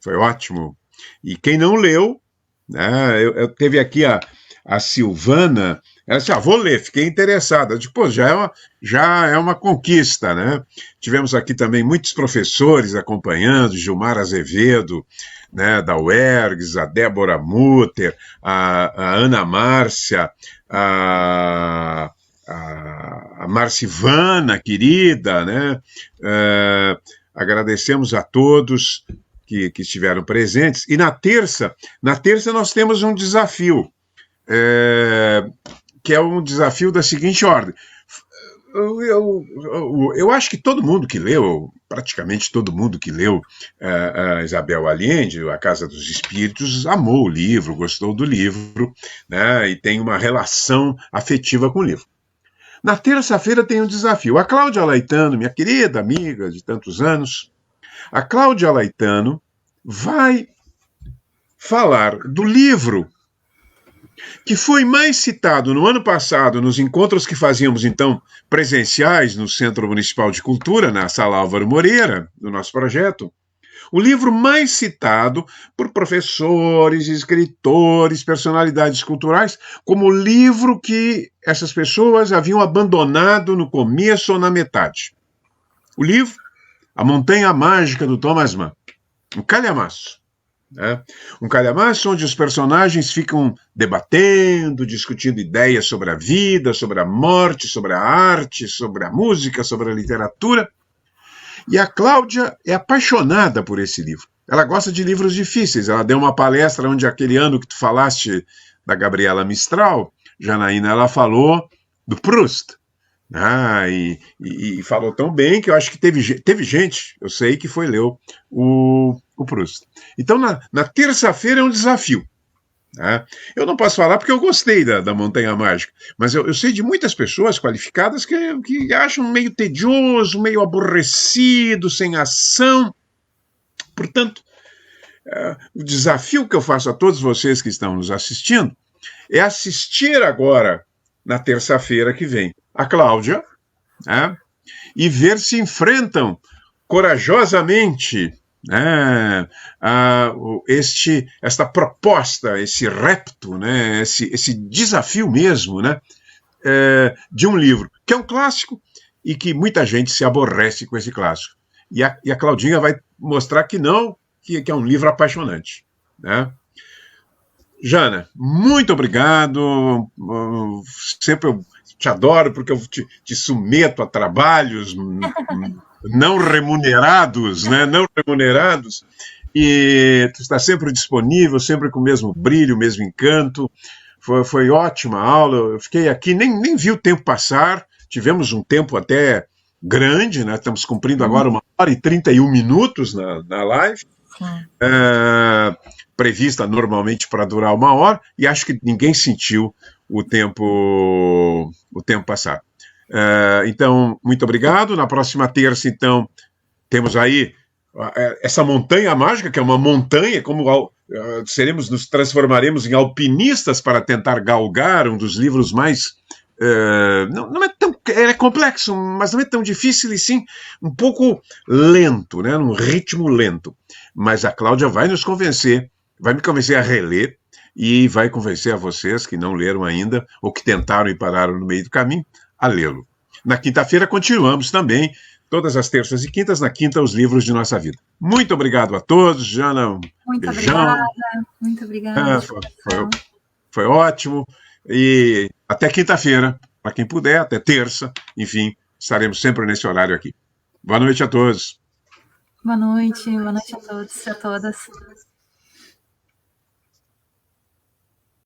ótimo. E quem não leu, né, eu teve aqui a Silvana. Ela disse, vou ler, fiquei interessada. Eu disse, pô, já é uma conquista, né? Tivemos aqui também muitos professores acompanhando, Gilmar Azevedo, né, da UERGS, a Débora Mutter, a Ana Márcia, a Marcivana, querida, né? Agradecemos a todos que estiveram presentes. E na terça nós temos um desafio, que é um desafio da seguinte ordem. Eu acho que todo mundo que leu, praticamente todo mundo que leu a Isabel Allende, A Casa dos Espíritos, amou o livro, gostou do livro, né, e tem uma relação afetiva com o livro. Na terça-feira tem um desafio. A Cláudia Laetano, minha querida amiga de tantos anos, a Cláudia Laetano vai falar do livro que foi mais citado no ano passado nos encontros que fazíamos, então, presenciais no Centro Municipal de Cultura, na Sala Álvaro Moreira, do nosso projeto. O livro mais citado por professores, escritores, personalidades culturais, como o livro que essas pessoas haviam abandonado no começo ou na metade. O livro A Montanha Mágica, do Thomas Mann, um calhamaço. né? Um calhamaço onde os personagens ficam debatendo, discutindo ideias sobre a vida, sobre a morte, sobre a arte, sobre a música, sobre a literatura. E a Cláudia é apaixonada por esse livro. Ela gosta de livros difíceis. Ela deu uma palestra onde aquele ano que tu falaste da Gabriela Mistral, Janaína, ela falou do Proust. E falou tão bem que eu acho que teve gente, eu sei, que foi ler o Proust. Então, na terça-feira é um desafio. Né? Eu não posso falar porque eu gostei da Montanha Mágica, mas eu sei de muitas pessoas qualificadas que acham meio tedioso, meio aborrecido, sem ação. Portanto, o desafio que eu faço a todos vocês que estão nos assistindo é assistir agora, na terça-feira que vem, a Cláudia, né, e ver se enfrentam corajosamente, né, esta proposta, esse repto, né, esse desafio mesmo, né, de um livro, que é um clássico e que muita gente se aborrece com esse clássico. E a Claudinha vai mostrar que não, que é um livro apaixonante, né? Jana, muito obrigado. Sempre eu te adoro porque eu te submeto a trabalhos não remunerados, né? Não remunerados. E tu está sempre disponível, sempre com o mesmo brilho, o mesmo encanto. Foi ótima a aula. Eu fiquei aqui, nem vi o tempo passar. Tivemos um tempo até grande, né? Estamos cumprindo agora 1h31 na live. Prevista normalmente para durar 1 hora, e acho que ninguém sentiu o tempo passar. Então, muito obrigado. Na próxima terça, então, temos aí essa montanha mágica, que é uma montanha, como nos transformaremos em alpinistas para tentar galgar um dos livros mais... não é tão... É complexo, mas não é tão difícil, e sim um pouco lento, né? Um ritmo lento. Mas a Cláudia vai nos convencer, vai me convencer a reler, e vai convencer a vocês que não leram ainda, ou que tentaram e pararam no meio do caminho, a lê-lo. Na quinta-feira continuamos também, todas as terças e quintas, na quinta, os livros de nossa vida. Muito obrigado a todos, Jana, muito beijão. Obrigada, muito obrigada. Foi ótimo, e até quinta-feira, para quem puder, até terça, enfim, estaremos sempre nesse horário aqui. Boa noite a todos. Boa noite a todos e a todas.